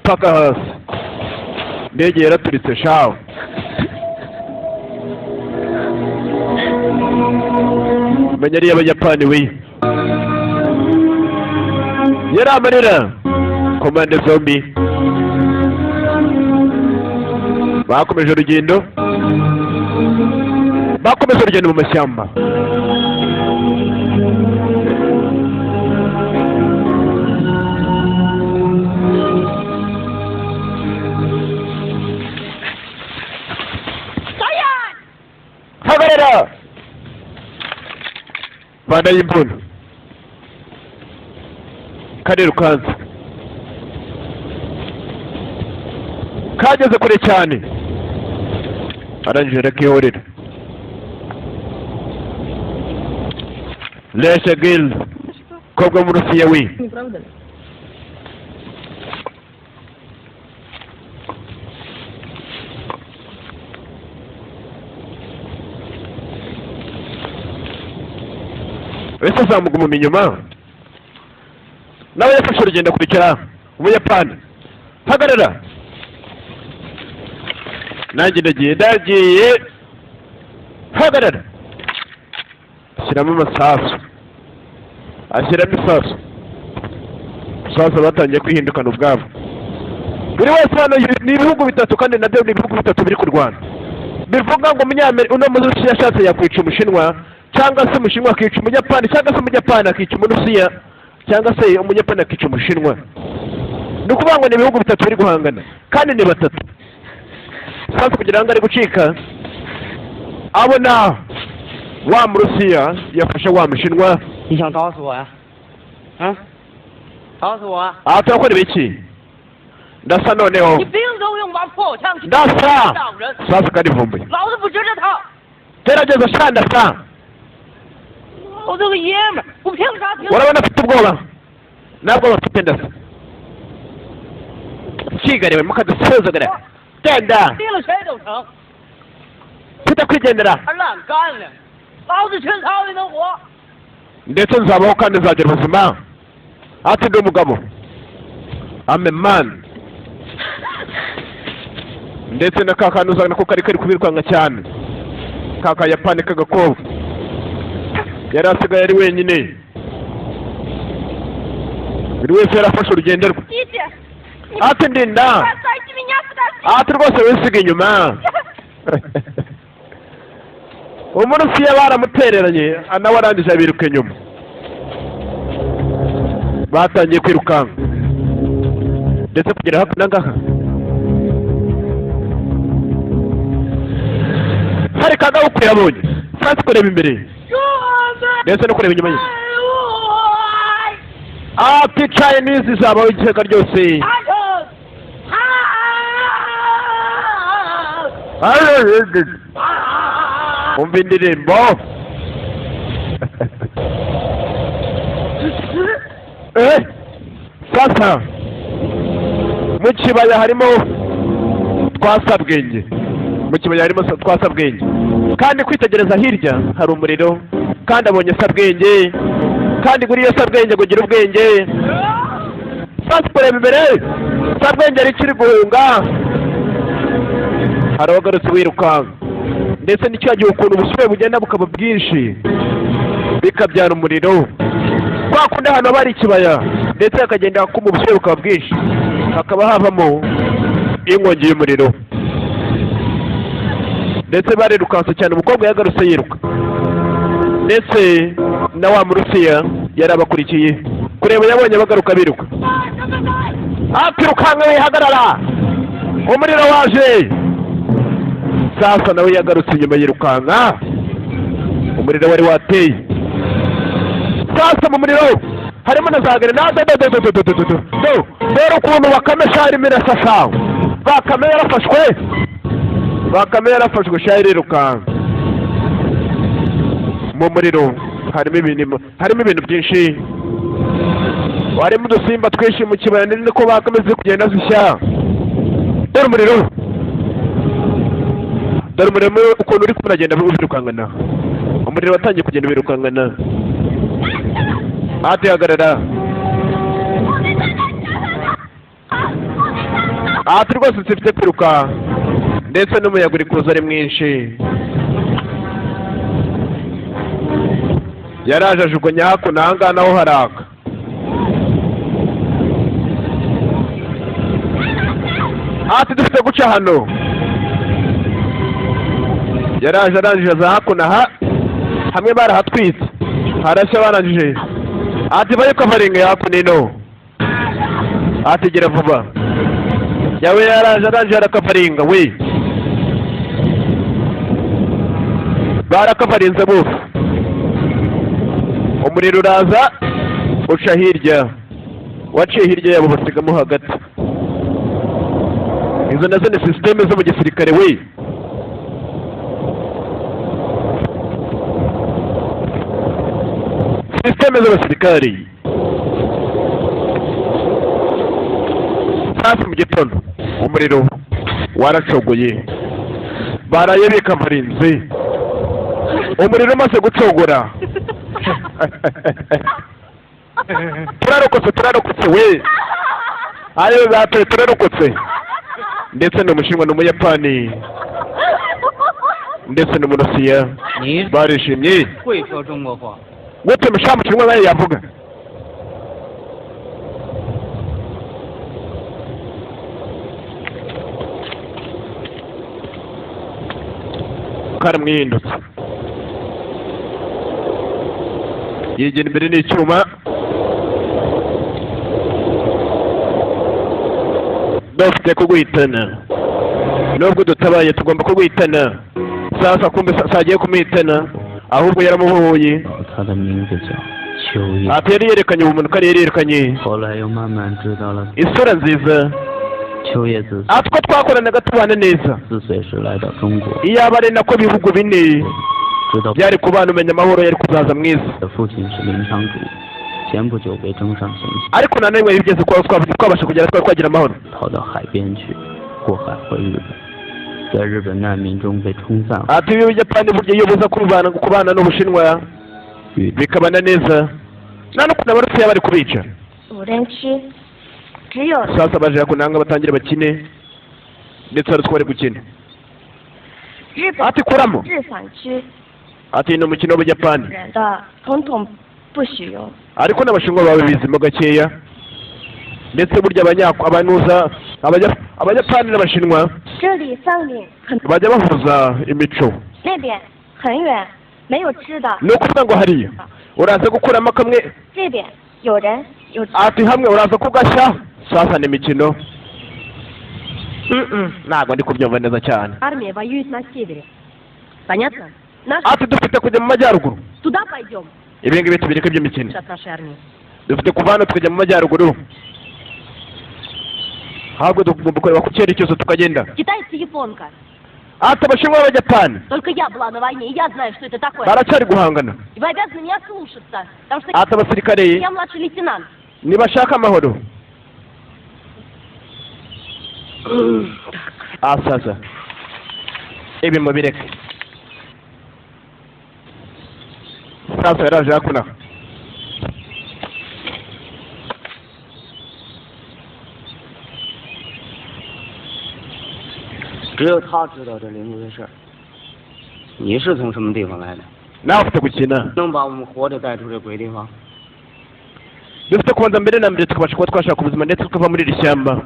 paka hasi. Ndege yaraturitse shawo. Menya ari y'Abayapani we. Yari amarira komande zombi. Bakomeje urugendo mu mashyamba. Hagarara banda y'imbunda. Karirukanze kageze kure cyane, arangije arakihorera. Leshe Gil kobwa mu Rusiya we. Wese azamuguma inyuma nawe yafashe urugendo kurikira Umuyapani. Hagarara nanjye ndagiye. Hagarara. Ashyiramo amasasu, ashyiramo isasu. Sasa batangiye kwihindukana ubwabo. Buri wese hano ni ibihugu bitatu kandi nabyo ni ibihugu bitatu biri kurwana. Bivuga ngo umunyamerika uno Murusiya yashatse yakwica Umushinwa, cyangwa se Umushinwa akica Umuyapani, cyangwa se Umuyapani akica Umurusiya, cyangwa se Umuyapani akica Umushinwa. Ni ukuvuga ngo ni ibihugu bitatu biri guhangana kandi ni batatu. Sasa kugira ngo ari gucika abona wa Murusiya yafashe wa Mushinwa. Turakora ibiki? Ndasa noneho ndasa. Sasa karivumbuye. Gerageza sha ndasa. Urabona afite ubwoba? Ntabwo bafite ndasa. Kigarewe mukadusuzugura. Genda. Tutakwigendera. Ndetse nzabaho kandi nzagira ubuzima. Ati ndi umugabo. I'm a man. Ndetse na kakanu uzana ko kari kubirwanga cyane. Kaka Yapani kagakobwa. Yari asigaye ari wenyine. Buri wese yarafashe urugendo rwe. Ati ndinda. Ati rwose wisiga inyuma. Umurusiya baramutereranye nawe arangije abiruka inyuma. Batangiye kwirukanka ndetse kugera hafi n'angaha hari kagabo yabonye. Sasa kureba imbere ndetse no kureba inyuma ye. Ati Chinese zabaho iteka ryose. Umva indirimbo. Sasa mu kibaya harimo twasabwenge. Mu kibaya harimo twasabwenge kandi kwitegereza hirya hari umuriro kandi abonye sabwenge kandi kuri iyo sabwenge kugira ubwenge. Sasa kureba imbere sabwenge ari kiri guhunga. Hari abagarutse wirukanka ndetse n'icyo gihe ukuntu ubushyuhe bugenda bukaba bwinshi bikabyara umuriro. Kwa kundi hano bari ikibaya ndetse hakagenda kuma ubushyuhe bukaba bwinshi hakaba havamo inkongi y'umuriro. ndetse barirukanse cyane umukobwa yagarutse yiruka ndetse na wa murusiya yari abakurikiye kureba yabonye bagaruka biruka atirukanka wihagarara umuriro waje sasa nawe yagarutse inyuma yirukanka umuriro wari wateye sasa mu muriro harimo na za grenade dore ukuntu bakame sharimo irasasa bakame yarafashwe shari irirukanka mu muriro harimo ibintu byinshi harimo udusimba twinshi mu kibaya niko bakomeze kugenda zishya dore umuriro ukuntu uri kunagenda wirukankana umuriro watangiye kugenda wirukankana hagarara rwose zifite kwiruka ndetse n'umuyaga uri kuza ari mwinshi yaraje ajugunya hakuno ahangaha naho haraka dufite guca hano yaraje arangije aza hakuno aha hamwe barahatwitse harashya barangije bari kavaringa hakuno ino gira vuba yawe yaraje arangije arakavaringa we barakavarinze bose umuriro uraza uca hirya waciye hirya yabo basigamo hagati izo nazo ni sisiteme zo mu gisirikare we sisiteme z'abasirikari hafi mu gitondo umuriro waracogoye baraye bikavarinze umuriro umaze gucogora turarokotse we ayo batoye turarokotse ndetse n'umushinwa n'umuyapani ndetse n'umurusiya barishimye gute mushamushinwa nawe yavuga karamwihindutse yegera imbere n'icyuma dufite kuguhitana nubwo dutabaye tugomba kuguhitana sasa kumbe sagiye kumwitana ahubwo yaramuhuye yari yerekanye ubumuntu ko yari yerekanye isura nziza ko twakoranaga tubana neza iyaba ari nako bihugu bine byari kubana umenya amahoro yari kuzaza mwiza ariko nanone bigeze kuba twabasha kugera twagira amahoro ubuyapani burya iyo buza kubana n'ubushinwa bikabana neza nta n'ukuntu abarusiya bari kubica sasa baje kunanga batangira bakine ndetse hari utwo bari gukina kuramo ni umukino w'ubuyapani ariko n'abashinwa bawe bizimo gakeya ndetse burya abayapani n'abashinwa bajya bahuza imico ni ukuvuga ngo hariya uraza gukuramo kamwe hamwe uraza kugashya sasa ni imikino ntabwo ndi kubyumva neza cyane dufite kujya mu majyaruguru ibi ngibi tubireke by'imikino dufite kuva hano tukajya mu majyaruguru ahubwo tugomba kureba ku cyerekezo tukagenda abashinwa b'abayapani baracyari guhangana abasirikare ntibashaka amahoro sasa ibi mubireke sasa yaraje hakuna只有他知道这领主的事儿。你是从什么地方来的？能把我们活着带出这鬼地方？ dufite kubanza mbere na mbere tukabasha kuba twashaka ubuzima ndetse tukava muri iri shyamba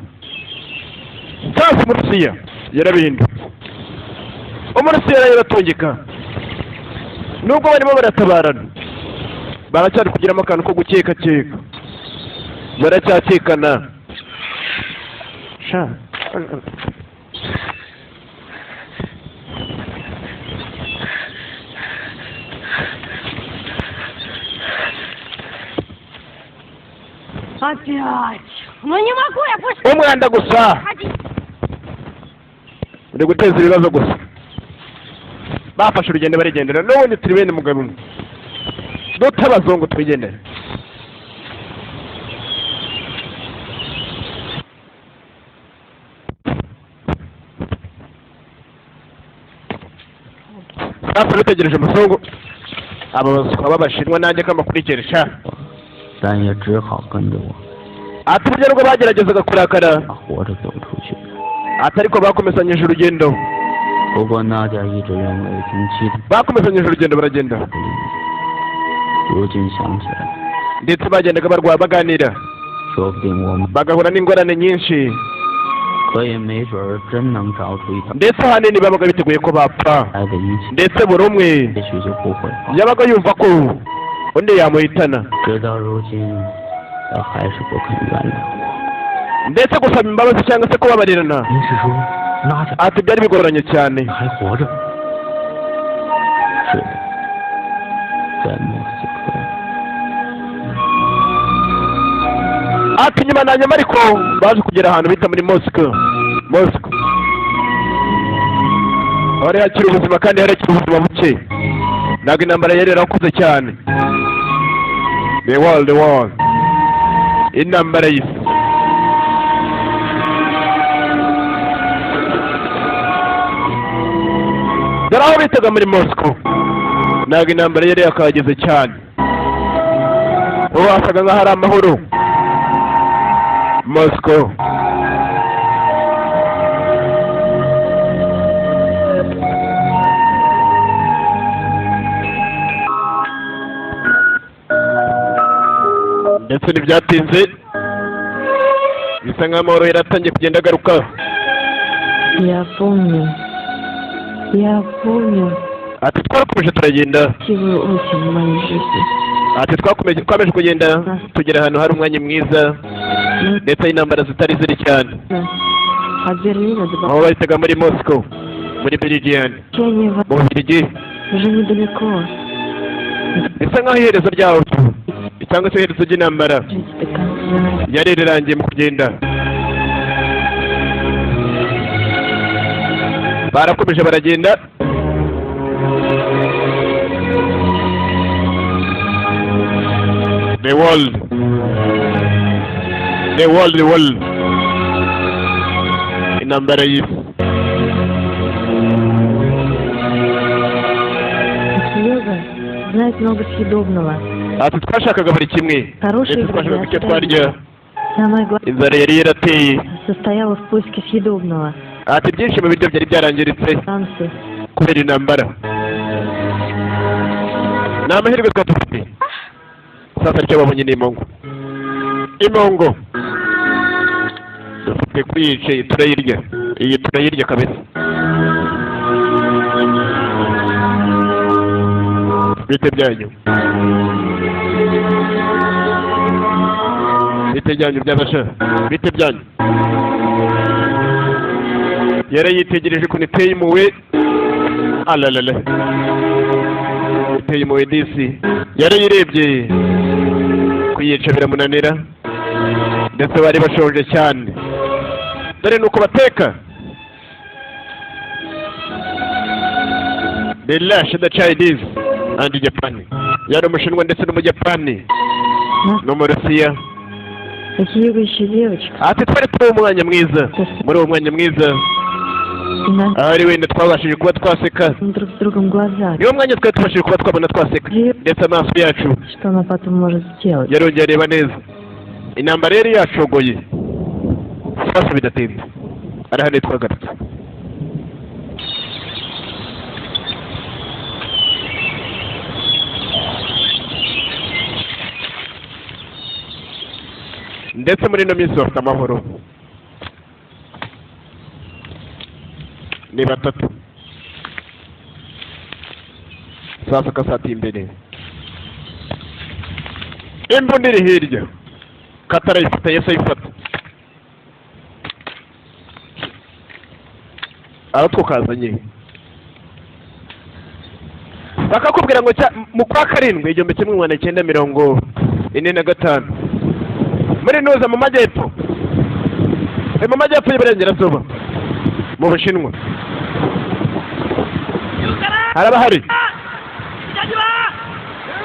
sasa umurusiya yarabihindutse Umurusiya yaratungika nubwo barimo baratabarana baracyari kugiramo akantu ko gukeka baracyakekana sha Опять! Ну не могу я больше... Umwanda gusa uri guteza ibibazo gusa bafashe urugendo barigendera n'ubundi turi bene mugabo umwe n'utabazungu twigendera bafashe bitegereje umuzungu aba baswa b'abashinwa nanjye kamakurikira sha 但也只好跟着我 ati burya nubwo bageragezaga kurakara 活着走出去。 ati ariko bakomezanyije urugendo 不过那家一直认为经期的 bakomezanyije urugendo baragenda 如今想起来， ndetse bagendaga barwara baganira 说不定我们 bagahura n'ingorane nyinshi 可也没准儿真能找出一条 ndetse ahanini babaga biteguye ko bapfa 来的一起， ndetse buri umwe 也许就不会好。 yabaga yumva ko undi yamuhitana 直到如今，他还是不肯原谅。 ndetse gusaba imbabazi cyangwa se kubabarirana 您是说那家 ati byari bigoranye cyane 还活着？是的，在莫斯科。 ati nyuma na nyuma ariko baje kugera ahantu bita muri Moscow hari hakiri ubuzima kandi hari hakiri ubuzima buke ntabwo intambara yari yarakuze cyane the world intambara y'isi dore aho bitaga muri Moscow ntabwo intambara yari yakahageze cyane ubu hasaga nk'aho hari amahoro Moscow ndetse ntibyatinze bisa nk'aho amahoro yaratangiye kugenda agaruka Я помню ati twarakomeje turagenda красивую осень в моей жизни. ati twakomeje kugenda tugera ahantu hari umwanya mwiza ndetse intambara zitari ziri cyane От Берлина до aho bahitaga muri Moscow muri Belgium Бахчания mu Bubiligi уже недалеко. bisa nk'aho iherezo ryaho cyangwa se iherezo ry'intambara В принципе, конца. yari rirangiye mu kugenda barakomeje baragenda the world intambara y'isi Серега знает много съедобного. ati twashakaga buri kimwe ndetse twashakaga icyo twarya Самое главное inzara yari yarateye состояло в поиске съедобного. ati byinshi mu biryo byari byarangiritse Танцы. kubera intambara ni amahirwe twari dufite sasa icyo babonye ni imongo dufite kuyica iyi turayirya kabisa bite byanyu byabasha bite byanyu yarayitegereje ukuntu iteye impuhwe alalala iteye impuhwe disi yarayirebye kuyica biramunanira ndetse bari bashonje cyane dore nuko bateka they lash the Chinese and Japan yari umushinwa ndetse n'umujapani n'umurusiya Какие еще девочка? ati twari turi umwanya mwiza muri uwo mwanya mwiza ahari wenda twabashije kuba twaseka Друг с другом глаза. niwo mwanya twari tubashije kuba twabona twaseka ndetse amaso yacu Что она потом может сделать? yarongeye areba neza intambara yari yacogoye sasa bidatinze arahane twagarutse ndetse muri ino minsi bafite amahoro ni batatu sasa kasati imbere imbunda iri hirya katarayifata yese ayifata aratwo kazanye bakakubwira ngo mu kwa karindwi 1945 muri Nuza mu majyepfo y'Iburengerazuba mu Bushinwa haraba hari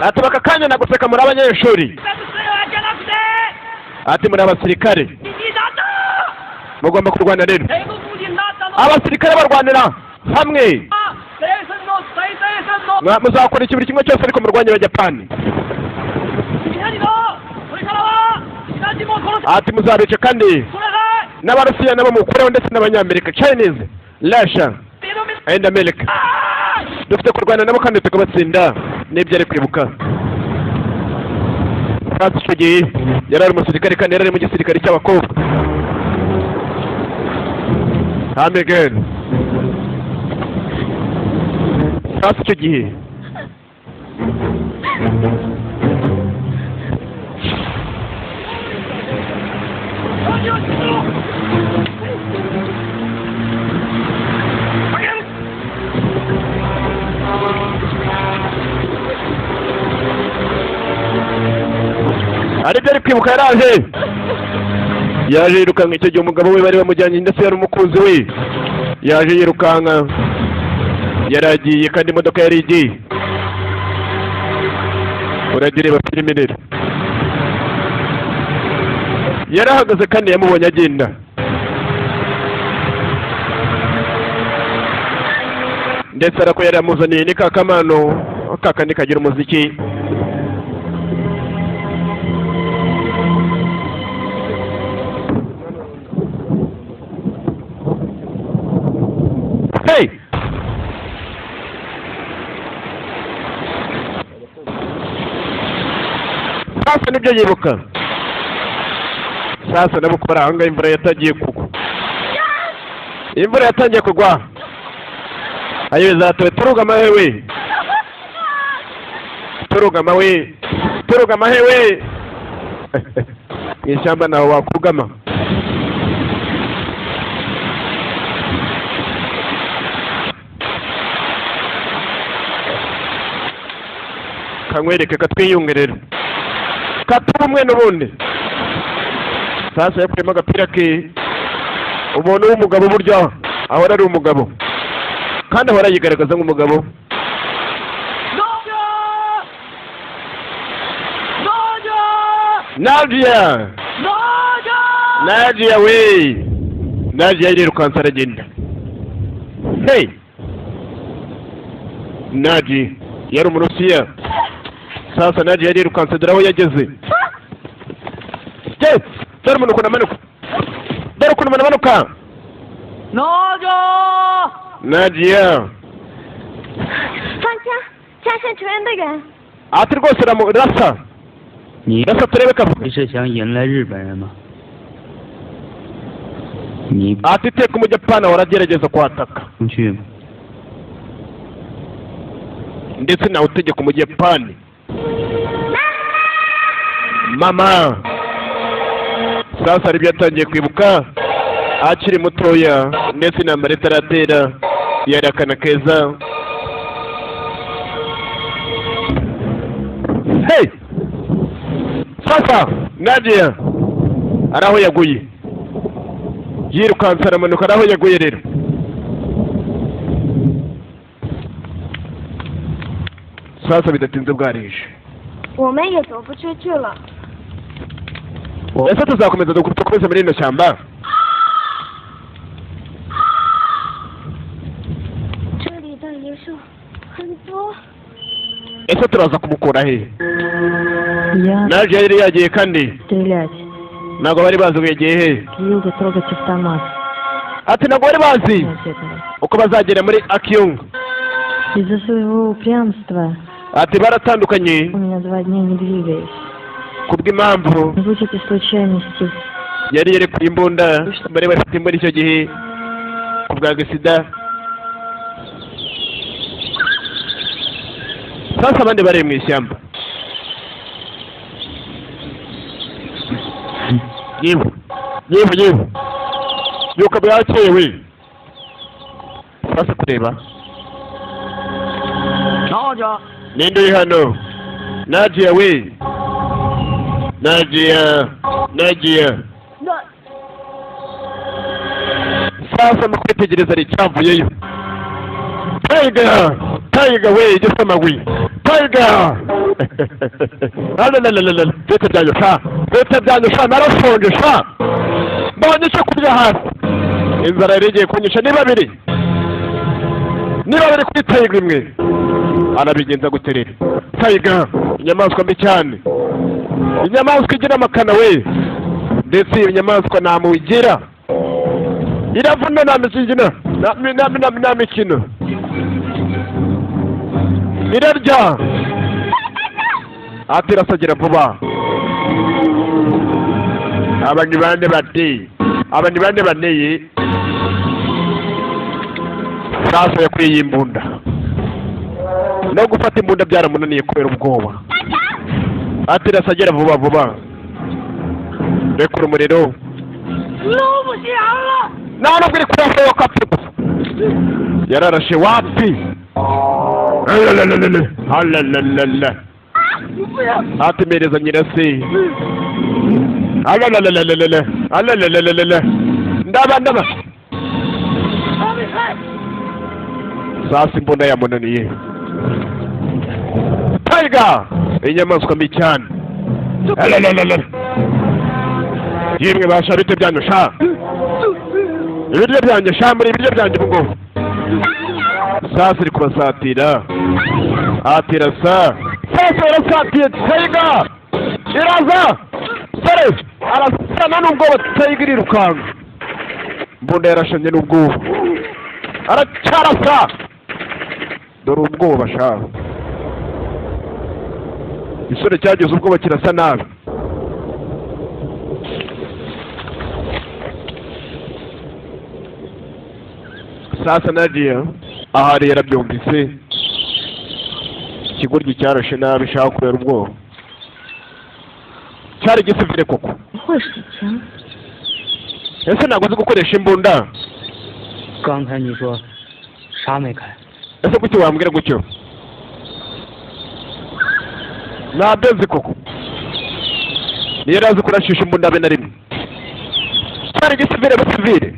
ati bakakanya na guseka muri abanyeshuri ati muri abasirikare mugomba kurwana rero abasirikare barwanira hamwe muzakora buri kimwe cyose ariko murwanye abajapani ati muzabice kandi n'abarusiya nabo mukureho ndetse n'abanyamerika Chinese Russia and America dufite kurwana nabo kandi tukabatsinda n'ibyo ari kwibuka kandi icyo gihe yari ari umusirikare kandi yari ari mu gisirikare cy'abakobwa Amegen kandi icyo gihe aribyo ari kwibuka yaje yirukanka icyo gihe umugabo we bari bamujyanye ndetse yari umukunzi we yaje yirukanka yaragiye kandi imodoka yari igiye uragireba filime rero yarahagaze kandi yamubonye agenda ndetse arako yari amuzaniye ni kakamano kakandi kagira umuziki hey sasa nibyo yibuka sasa nabukora ahangaha imvura yatangiye kugwa imvura yatangiye kugwa ayo zatowe turugama hewe turugama hewe mw'ishyamba nawe wakugama kankwereke katwiyunge rero katuma umwe n'ubundi sasa yakuyemo agapira ke umuntu w'umugabo burya ahora ari umugabo kandi ahora yigaragaza nk'umugabo Nadia we Nadia yirukanse aragenda hey Nadia yari umurusiya sasa Nadia yirukanse dore aho yageze dore umuntu ukuntu amanuka dore ukuntu umuntu amanuka Nadia ati rwose rasa turebe kavuga ati iteka umujapani ahora agerageza kwataka ndetse nawe utegeka umujapani mama sasa aribyo yatangiye kwibuka akiri mutoya ndetse intambara itaratera yari akana keza hey sasa Nadia ari aho yaguye yirukanse aramanuka ari aho yaguye rero sasa bidatinze bwarije ese tuzakomeza dukomeze muri rino shyamba ese turaza kumukura he Nadia yari yagiye kandi ntabwo bari bazi ngo yagiye he ati ntabwo bari bazi uko bazagera muri Akyung ati baratandukanye kubw'impamvu yari yerekuye imbunda bari bafite imbunda icyo gihe kubwa sida sasa abandi bari mu ishyamba. yewe yuko byakewe sasa kureba Nadia. ninde uri hano? Nadia we, Nadia. Sasa mu kwitegereza ari cyavuyeyo. Tiger we, igisama we, Tiger. Alalala, fete byanyu sha, narashonje sha. Mbonye cyo kurya hasi. Inzara iregeye kunyisha niba biri kuri Tiger imwe. Arabigenza guterera. Tiger, inyamaswa mbi cyane. Inyamaswa igira amakana we. Ndetse iyo nyamaswa namugira. Iravuna namizingina. Na mikino. Irarya. Ati rasagira vuba. Abandi bande baneye. Sasa yakwiye imbunda. No gufata imbunda byaramunaniye kubera ubwoba. Ati rasagira vuba. Rekura umuriro. Nano biri kurasa yo kapfu. Yararashe wapi? Alalala. Ati mereza nyirase. Alalala. Ndaba. Sasa imbunda yamunaniye. Tiger! Inyamaswa mbi cyane. Alalala. Yemwe basha bite byanyu sha. Ibiryo byanjye sha muri ibiryo byanjye ngo. Sasa iri kubasatira. Atira sa. Sasa arasatiye Tiger. Iraza. Sare. Arasana n'ubwoba Tiger irukanga. Mbunda yarashanye n'ubwoba. Aracarasa. Dore ubwoba sha. Isore cyageze ubwoba kirasa nabi. Sasa Nadia ahari yarabyumvise. Ikigoryi cyarashe nabi shaka kubera ubwoba. Cyari gisivire koko. Ese ntabwo uzi gukoresha imbunda? 刚才你说啥没开？ Ese kuki wambwira gutyo? Nabyo koko. Niyo razi kurashisha imbunda be na rimwe. Cyari gisivire.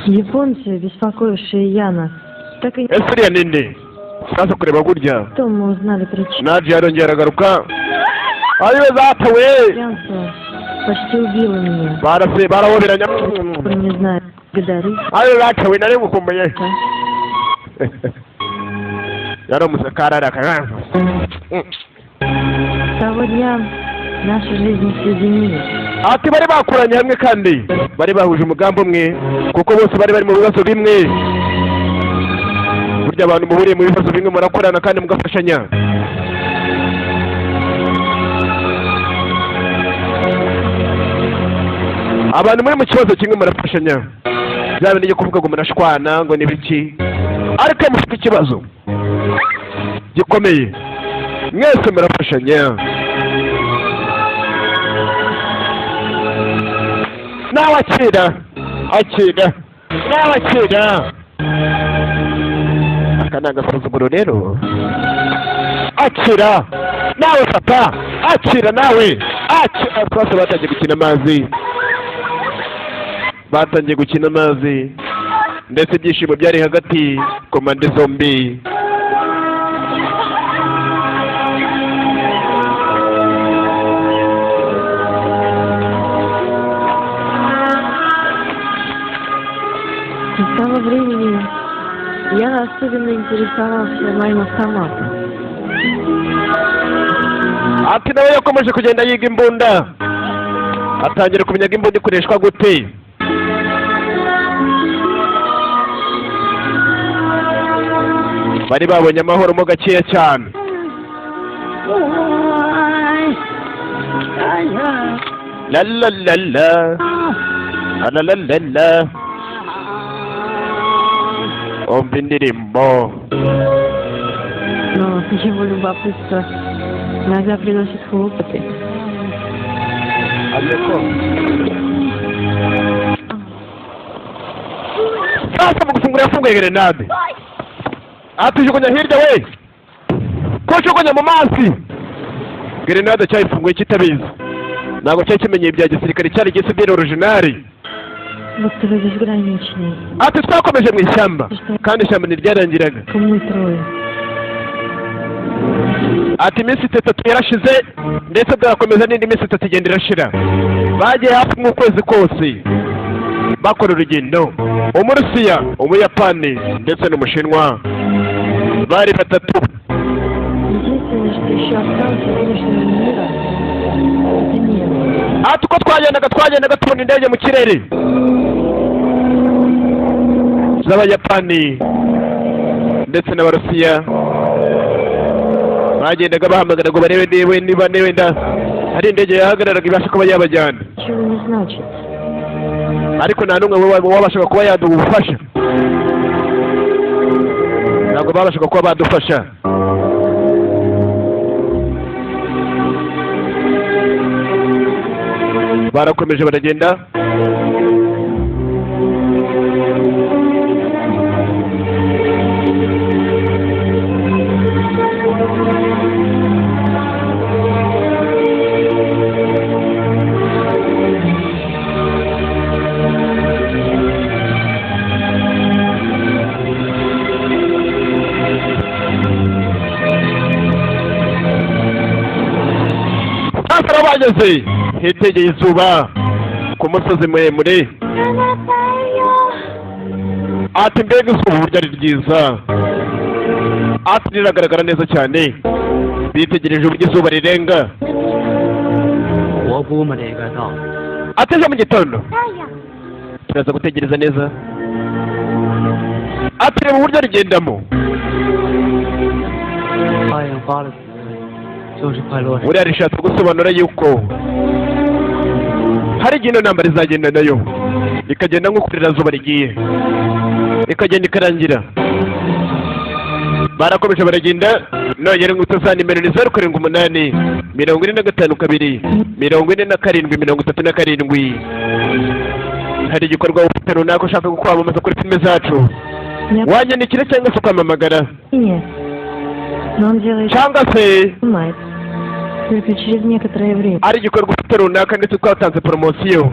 Японцы, беспокоившие Яна, так и не... Ese nini? Sasa kureba gurya. Потом мы узнали причину. Nadia yarongera agaruka. Ayiwe zatawe. Пьянство почти убило меня. Barahoberanya. Не знаю, благодарить. Ayiwe zatawe nari gukumbuye. Yaro Sankara akaranza. С того дня наши жизни соединились. Ati bari bakuranye hamwe kandi bari bahuje umugambi umwe kuko bose bari mu bibazo bimwe. Burya abantu muhuriye mu bibazo bimwe murakorana kandi mugafashanya. Abantu muri mu kibazo kimwe murafashanya. Byabe nige kuvuga ngo murashwana ngo ni biki. Ariko mufite ikibazo gikomeye. Mwese murafashanya. Akira. Akana gasuzuguro rero. Akira. Nawe fata. Akira nawe. Twese batangiye gukina amazi. Ndetse ibyishimo byari hagati komande zombi. С того времени я особенно интересовался моим автоматом. Ati nawe yakomeje kugenda yiga imbunda. Atangira kumenya imbunda ikoreshwa gute. Bari babonye amahoro mo gakeya cyane. La. umva indirimbo. Но его любопытство иногда приносит хлопоты. Sasa mu gufungura yafunguye grenade. Atujugunya hirya we. Ko jugunya mu mazi. Grenade cyayifunguye kitabizi. Ntabwo cyari kimenye ibya gisirikare cyari gisibire original. Вот вы безграничный. Ati twakomeje mu ishyamba kandi ishyamba ntiryarangiraga. Кому трое. Ati iminsi 3 yarashize ndetse bwakomeza n'indi minsi 3 igenda irashira. Bagiye hafi mu kwezi kose bakora urugendo. Umurusiya, Umuyapani ndetse n'Umushinwa bari batatu. Единственное, что еще осталось от внешнего мира, это небо. Ati uko twagendaga tubona indege mu kirere z'Abayapani ndetse n'Abarusiya. Bagendaga bahamagara ngo barebe niba wenda hari indege yahagararaga ibasha kuba yabajyana. Ничего не значит. Ariko nta n'umwe wabashaga kuba yaduha ubufasha. Ntabwo babashaga kuba badufasha. Barakomeje baragenda. Bageze hitegeye izuba ku musozi muremure. Ati mbega izuba uburyo ari ryiza. Ati riragaragara neza cyane. Bitegereje uburyo izuba rirenga. Ati ejo mu gitondo turaza gutegereza neza. Ati reba uburyo rigendamo. Uriya rishatse gusobanura yuko hari igihe ino ntambara izagenda nayo ikagenda nk'uko irazuba rigiye ikagenda ikarangira. Barakomeje baragenda nongera inkuta za nimero ni 078 45 2 47 37. Hari igikorwa ufite runaka ushaka kwamamaza kuri filime zacu, wanyandikira cyangwa se ukamamagara cyangwa se только через некоторое время. Ari igikorwa ufite runaka ndetse twatanze promosiyo.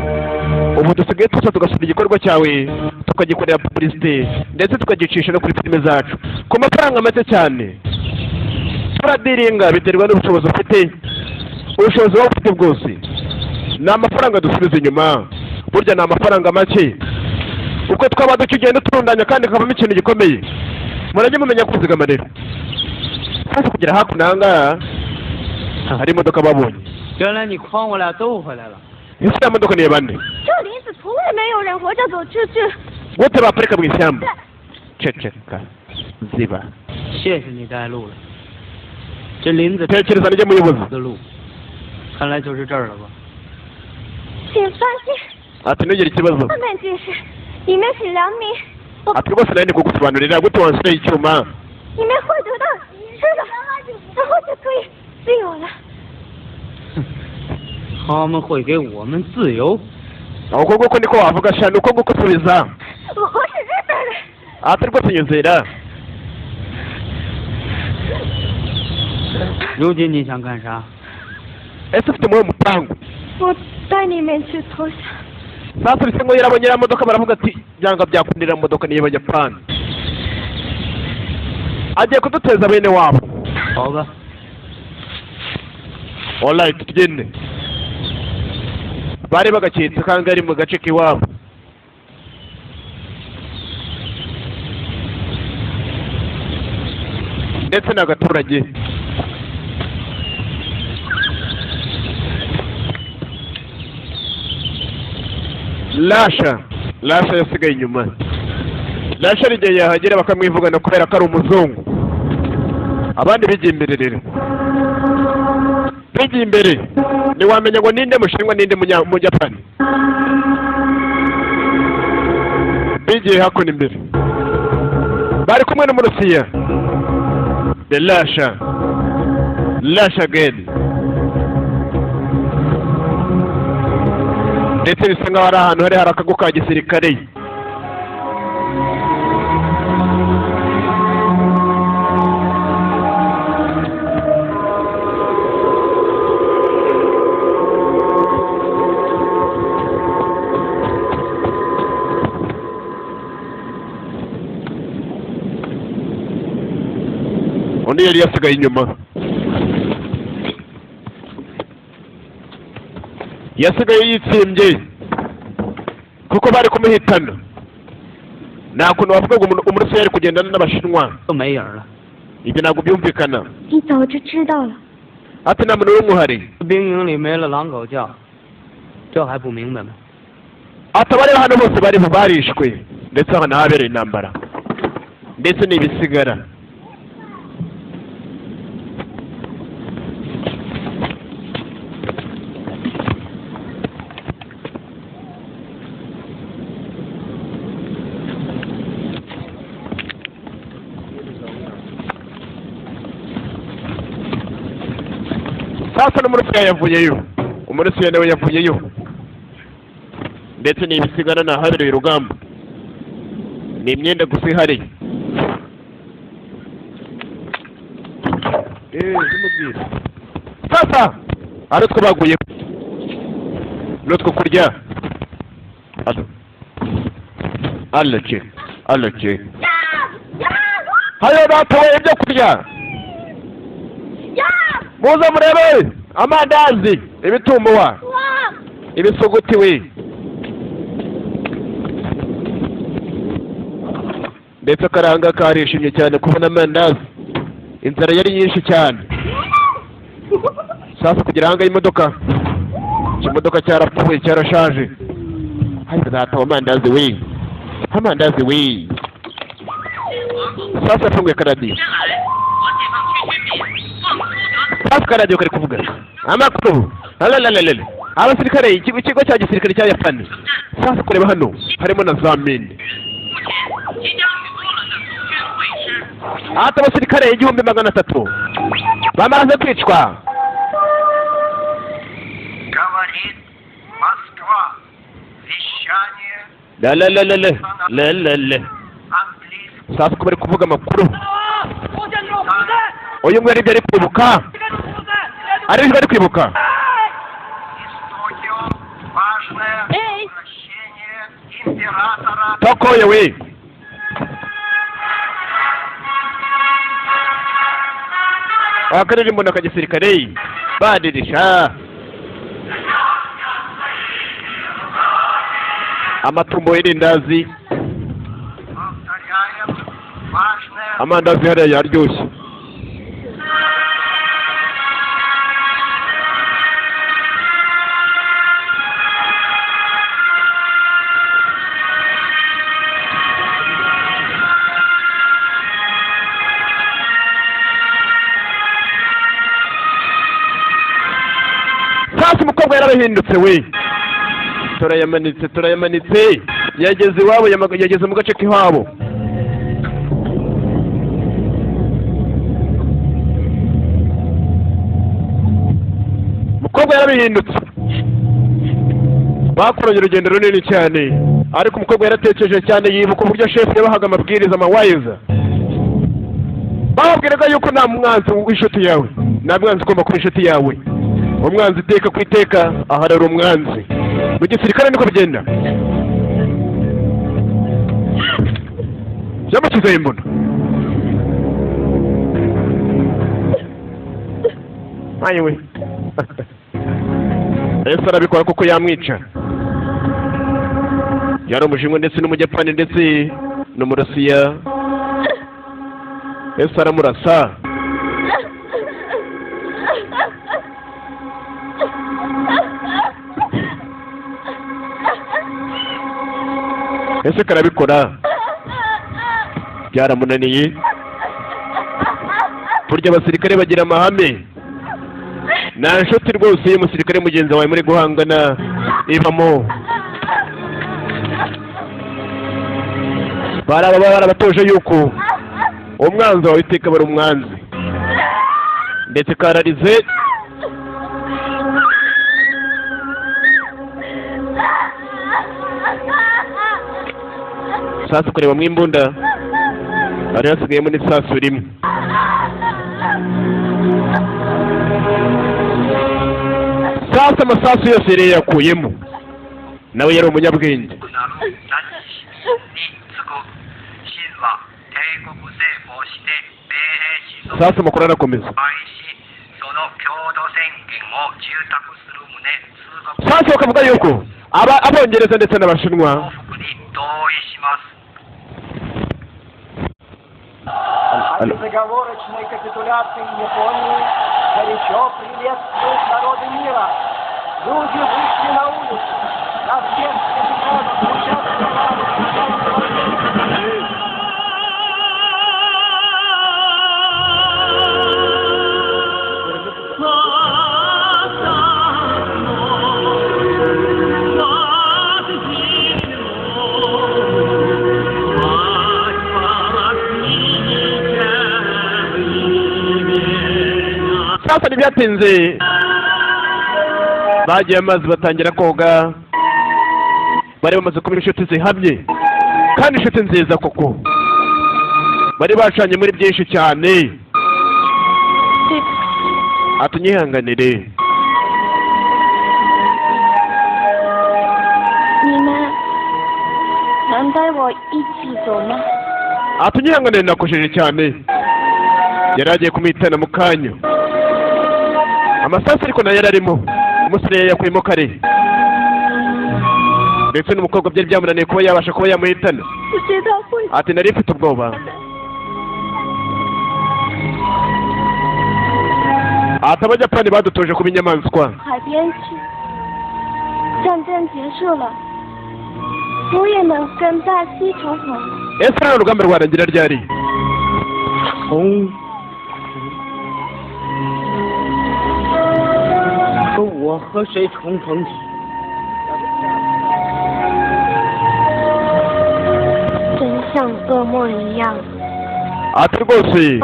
Ubu dusigaye tuza tugasura igikorwa cyawe tukagikorera publicité ndetse tukagicisha no kuri filime zacu ku mafaranga make cyane. Turadiringa biterwa n'ubushobozi ufite. Ubushobozi waba ufite bwose ni amafaranga dusubiza inyuma. Burya ni amafaranga make uko twaba dukigenda turundanya kandi kavamo ikintu gikomeye. Murajye mumenya kuzigama rero. Sasa kugera hakuno ahangaha hari imodoka babonye. Ese ya modoka ni bande? Gute baparika mu ishyamba? Ceceka ziba. Tekereza nijye muyobozi. Ati ntugire ikibazo. Ati rwose nari ndi kugusobanurira gute wansigaye icyuma. Uko nguko niko wavuga sha nuko nguko subiza. Ati rwose nyuzera. Ese ufite muwe mupangu? Sasa bise ngo yarabonye ya modoka baravuga ati byanga byakundira modoka niyo bajapana. Agiye kuduteza bene wabo. Alright, tugende. Bari bagakitse kandi ari mu gace k'iwabo. Ndetse n'agaturage. Lasha yasigaye inyuma. Lasha rigiye yahagera bakamwivugana kubera ko ari umuzungu. Abandi bigiye imbere rero. Bigiye imbere. Niwamenya ngo ninde mushinwa ninde mujapani. Bigiye hakuno imbere. bari kumwe n'umurusiya the Russia again. Ndetse bisa nkaho ari ahantu hari akago ka gisirikare. Undi yari yasigaye inyuma. Yasigaye yitsimbye kuko bari kumuhitana. Nta kuntu wavuga ngo umurusiya yari kugendana n'abashinwa. Ibyo ntabwo byumvikana. Ati nta muntu n'umwe uhari. Ati abari hano bose bari barishwe ndetse hano habereye intambara ndetse n'ibisigara. Sasa n'umurusiya yavuyeyo. Umurusiya nawe yavuyeyo. Ndetse n'ibisigara nahabereye urugamba. Ni imyenda gusa ihari. Zimubwira. Sasa ari two baguye. N'utwo kurya. Alake. Hayo batoye ibyo kurya. Muze murebe amandazi, ibitumbuwa, ibisuguti we. Ndetse karanga karishimye cyane kubona amandazi. Inzara yari nyinshi cyane. Sasa kugira hanga imodoka. Imodoka cyarapfuye cyarashaje. Hayo data amandazi we. Amandazi we. Sasa funguye karadiyo. Sankara radio kari kuvuga amakuru lalalala abasirikare ikigo cya gisirikare cya Japan. Sasa kureba hano harimo na za mine. Ata abasirikare 1300 bamaze kwicwa. Говорит Москва. Вещание. Lalalala. Sasa kubari kuvuga amakuru. Uyu mwari bari kwibuka. Ari bari kwibuka. Toko yewe. Akarere mbona ka gisirikare badirisha. Amatumbo y'irindazi. Amandazi hariya yaryoshye. Sasa umukobwa yarabahindutse we. Turayamanitse. Yageze iwabo yageze mu gace k'iwabo. Umukobwa yarabihindutse. Bakoranye urugendo runini cyane. Ariko umukobwa yaratekereje cyane yibuka uburyo chef yabahaga amabwiriza amawayiza. Babwiraga yuko nta mwanzi w'inshuti yawe. Nta mwanzi ugomba kuba inshuti yawe. Umwanzi iteka kwiteka aharara umwanzi. Mu gisirikare niko bigenda. Yamukize imbona. Ayiwe. Ese arabikora kuko yamwica. Yari umushinwa ndetse n'umujyapani ndetse n'umurusiya. Ese aramurasa. Ese karabikora. Byaramunaniye. Burya abasirikare bagira amahame. Nta nshuti rwose y'umusirikare mugenzi wawe muri guhangana ibamo. Barabatoje yuko umwanzi wawe iteka aba ari umwanzi ndetse kararize sasa kureba mu imbunda hari hasigayemo n'isasu rimwe sasa amasasu yose yari yakuyemo nawe yari umunyabwenge sasa amakuru arakomeza sasa bakavuga yuko abongereza ndetse n'abashinwa Безоговорочной капитуляции Японии горячо приветствуют народы мира. Люди вышли на улицу. На всех стадионах sasa ntibyatinze bagiye amazi batangira koga bari bamaze kuba inshuti zihamye kandi inshuti nziza koko bari bacanye muri byinshi cyane atunyihanganire atunyihanganire nakojeje cyane yari agiye kumwitana mu kanya amasasu ariko nayo yararimo umusore yakuyemo kare ndetse n'umukobwa byari byamunaniye kuba yabasha kuba yamuhitana ati nari mfite ubwoba ati abajapani badutoje kuba inyamaswa ese rero urugamba rwarangira ryari我和谁重逢？真像噩梦一样。 ati rwose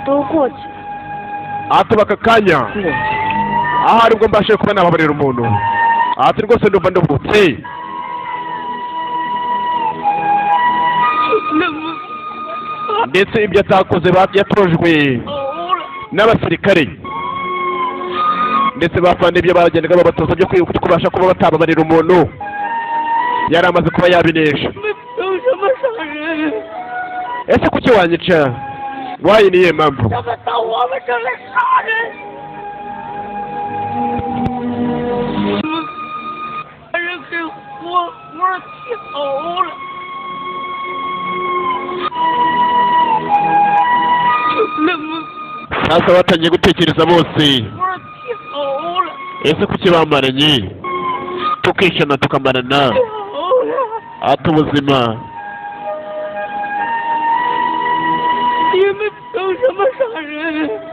都过去。 ati baka kanya ahari ubwo mbashe kuba nababarira umuntu ati rwose ndumva nduvutse ndetse ibyo atakoze yatojwe n'abasirikare ndetse bafana ibyo bagendaga babatoza byo kubasha kuba batababarira umuntu yari amaze kuba yabinesha ese kuki wanyica wayi niye mpamvu sasa batangiye gutekereza bose ese kuki bamaranye tukishana tukamarana ati ubuzima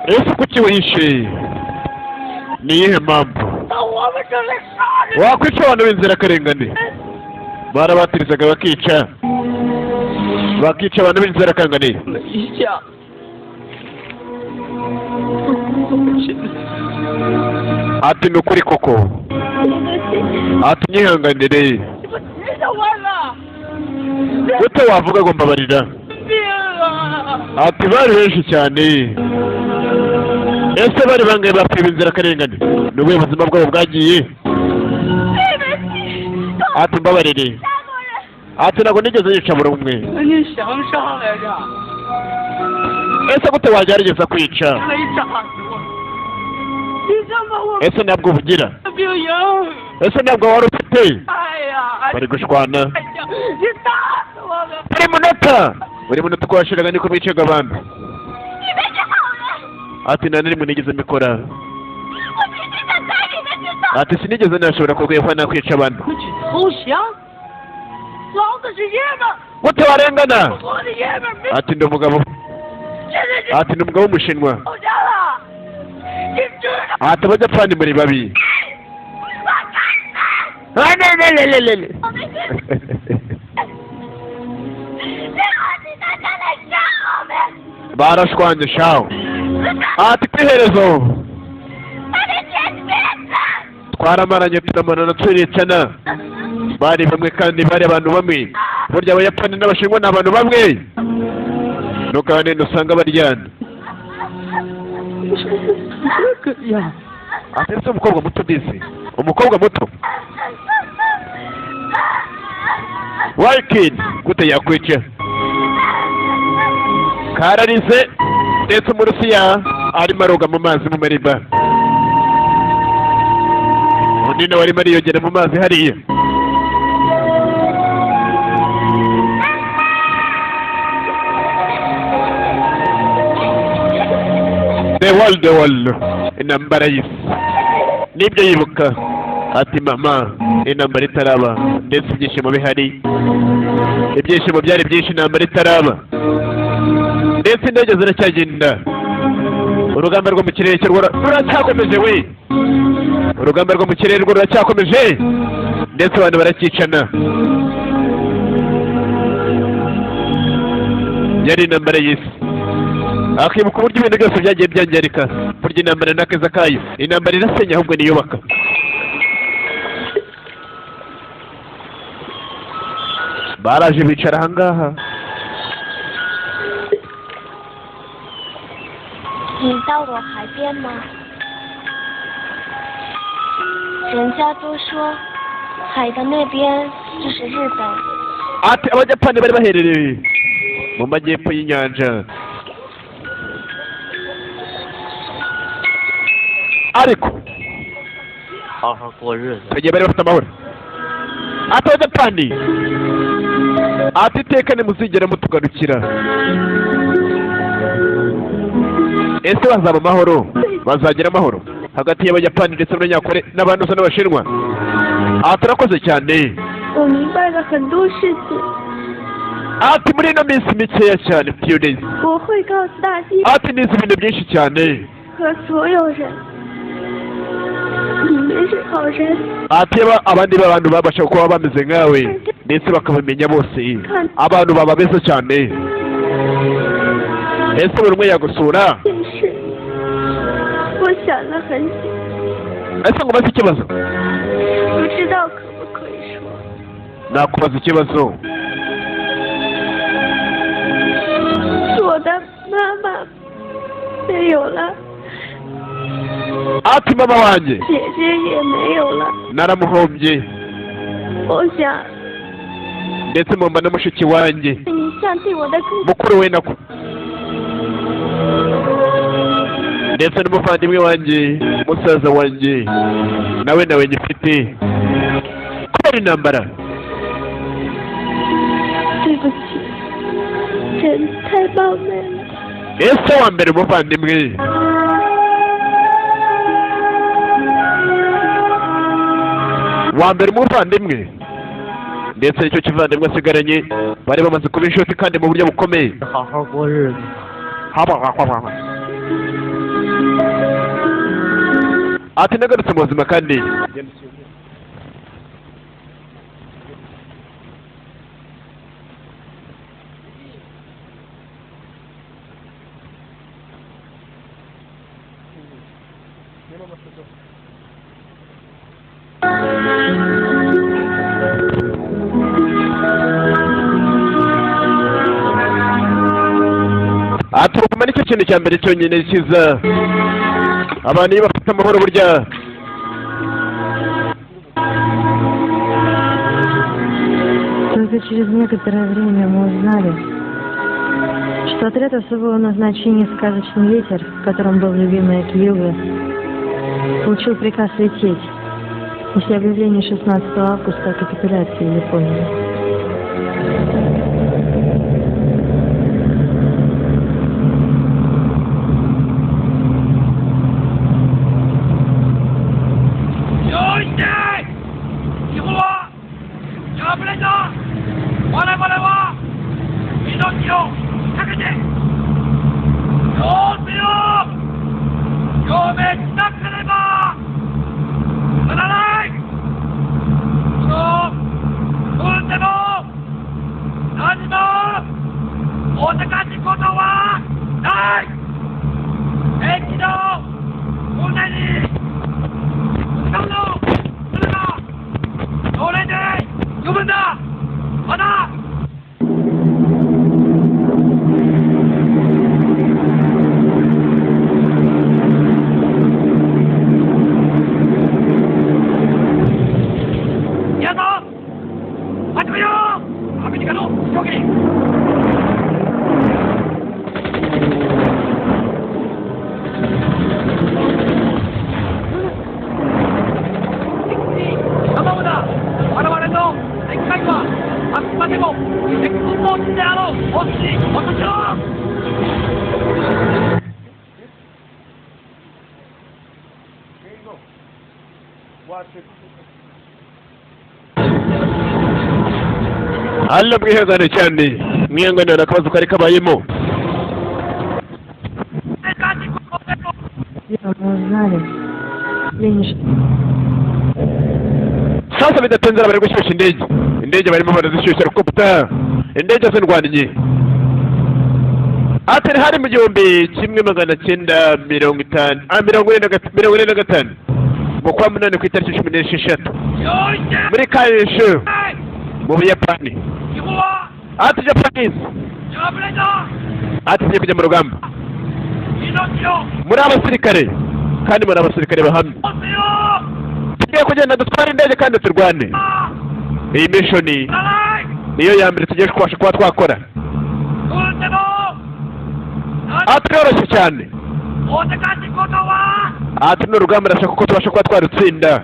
ese kuki wishe ni iyihe mpamvu wakwica abantu b'inzirakarengane barabatirizaga bakica abantu b'inzirakarengane ati ni ukuri koko ati nyihanganire gute wavuga ngo mbabarira ati bari benshi cyane ese bari bangaye bapfuye b'inzirakarengane ni ubuhe buzima bwabo bwagiye ati mbabarire ati ntabwo nigeze yica buri umwe ese gute wagerageza kwica ese ntabwo ubugira ese ntabwo wari ufite bari gushwana buri munota uko washiraga niko bicaga abantu ati nta n'rimwe nigeze mbikora ati sinigeze nashobora kurwehwa nakwica abantu gute warengana ati ndi umugabo ati ni umugabo w'umushinwa ati abajapani muri babi barashwanye shaho. Ati kwiherezo twaramaranye turamarana turicana. Bari bamwe kandi bari abantu bamwe. Burya abayapani n'abashinwa ni abantu bamwe. Nuko abanene usanga baryana. Ati ese umukobwa muto disi. Umukobwa muto. Why gute yakwica? Kararize ndetse umurusiya arimo aroga mu mazi mu mariba. Undi nawe arimo ariyogera mu mazi hariya. The world intambara y'isi. Nibyo yibuka. Ati mama intambara itaraba ndetse ibyishimo bihari. Ibyishimo byari byinshi intambara itaraba. Ndetse indege ziracyagenda. Urugamba rwo mu kirere ruracyakomeje we. Urugamba rwo mu kirere ruracyakomeje. Ndetse abantu baracyicana. Yari intambara y'isi. Akibuka uburyo ibintu byose byagiye byangirika. Burya intambara n'akeza kayo. Intambara irasenya ahubwo niyubaka. Baraje bicara ahangaha. 你到过海边吗？人家都说海的那边就是日本。 Ati abajapani bari baherereye mu majyepfo y'inyanja. Ariko bagiye bari bafite amahoro. Ati abajapani ati iteka nimuzigera mutugarukira. Ese bazaba amahoro? Bazagira amahoro hagati y'abajapani ndetse n'abanyakore n'abantu n'abashinwa? Turakoze cyane. Ati muri ino minsi mikeya cyane few days. Ati nizi ibintu byinshi cyane. Ati abandi b'abantu babasha kuba bameze nkawe ndetse bakabamenya bose. Abantu baba beza cyane. Ese buri umwe yagusura? Ese ngo bazi ikibazo? Nakubaza ikibazo. Ati mama wanjye naramuhombye. Ndetse mumba na mushiki wanjye mukuru we nako. Ndetse n'umuvandimwe wanjye musaza wanjye nawe nyifite kubera intambara. Ese wa mbere umuvandimwe ndetse icyo kivandimwe asigaranye bari bamaze kuba inshuti kandi mu buryo bukomeye. Ati nagarutse mu buzima kandi atuguma nicyo kintu cya mbere cyonyine kiza abantu iyo bafite amahoro burya. Только через некоторое время мы узнали, что отряд особого назначения «Сказочный ветер», в котором был любимый Кьюга, получил приказ лететь после объявления 16 августа о капитуляции Японии. Allah mwihangane cyane mwihanganira akabazo kari kabayemo. Sasa bidatinze bari gushyushya indege barimo barazishyushya helicopter indege z'indwanyi. Atari hari mu 1945 mu kwa munani ku itariki 16 muri Karenze mu Buyapani. Ati Japanese ati kujya mu rugamba muri abasirikare kandi muri abasirikare bahamye tugiye kugenda dutwara indege kandi turwane. Iyi mission niyo ya mbere tugiye kuba twakora. Ati yoroshye cyane ati n'urugamba ndashaka ko tubasha kuba twarutsinda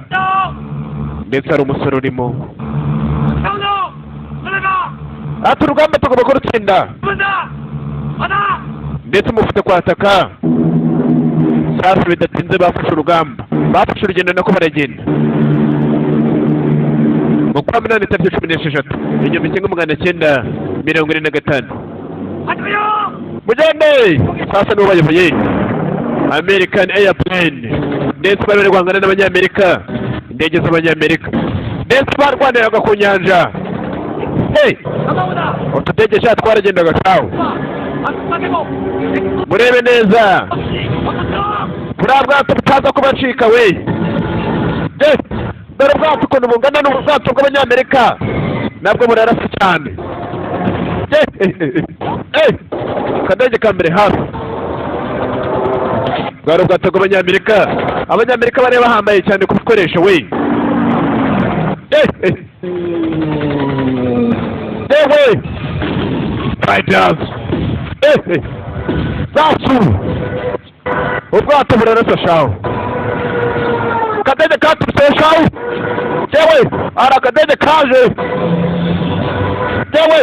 ndetse hari umusore urimo. Ati urugamba tugomba kurutsinda ndetse mufite kwataka. Sasa bidatinze bafashe urugamba bafashe urugendo nako baragenda mu kwa munani tariki 16 1945 mugende. Sasa nibo bayoboye American Airplane ndetse bari guhangana n'abanyamerika indege z'abanyamerika ndetse barwaniraga ku nyanja. Utudege sha twaragendaga kawo murebe neza buriya bwato butaza kubacika we. Dore ubwato ukuntu bungana n'ubwato bw'abanyamerika nabwo burarasa cyane. Akadege ka mbere hafi bwari ubwato bw'abanyamerika. Abanyamerika bari bahambaye cyane ku bikoresho we. Ewe fighters zacu ubwato burarasa shawo. Akadege katurutse shawo yewe ari akadege kaje yewe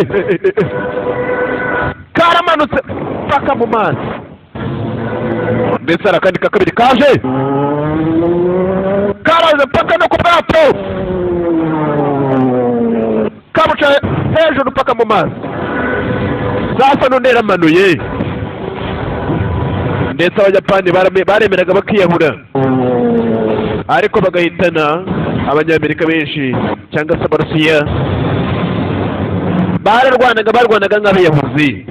karamanutse paka mu mazi ndetse hari akandi kakabiri kaje karaze paka no ku bwato kabuca hejuru paka mu mazi. Sasa none yaramanuye ndetse Abayapani baremeraga bakiyahura ariko bagahitana Abanyamerika benshi cyangwa se Abarusiya. barwanaga nk'abiyahuzi.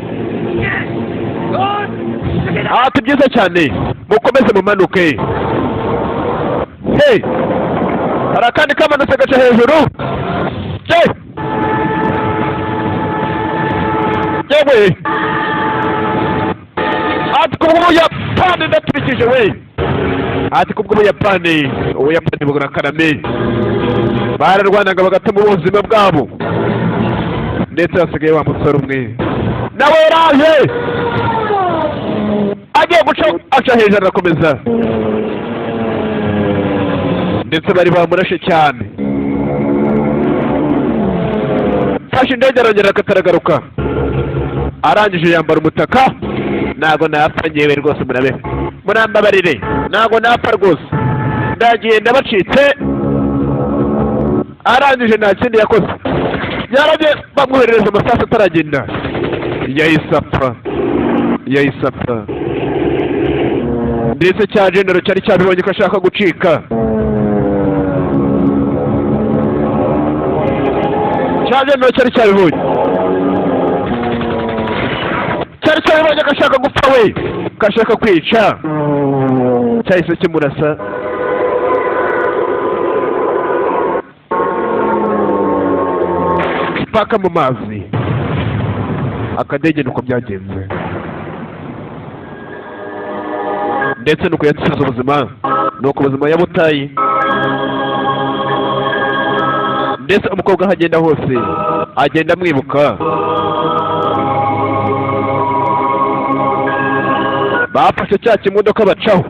Ati byiza cyane mukomeze mumanuke. Hey, hari akandi kamanutse gaca hejuru. Yewe ati kubw'Ubuyapani ndaturikije we. Ati kubw'Ubuyapani bugura karame. Bararwanaga bagatuma ubuzima bwabo ndetse hasigaye wa musore umwe nawe yaraje agiye guca aca hejuru arakomeza ndetse bari bamurashe cyane. Fashe indege arongera akataragaruka arangije yambara umutaka. Ntago napfa ngewe rwose murabe murambabarire ntago napfa rwose ndagiye ndabacitse. Arangije nta kindi yakoze yaragiye bamwoherereza amasasu ataragenda yahise apfa ndetse cya genero cyari cyabibonye ko ashaka gucika. Cya genero cyari cyabibonye ko ashaka gupfa we ko ashaka kwica cyahise kimurasa. Paka mu mazi. Akadege nuko byagenze ndetse nuko yatsinze ubuzima nuko ubuzima yabutaye ndetse umukobwa ahagenda hose agenda amwibuka. Bafashe cya kimodoka bacaho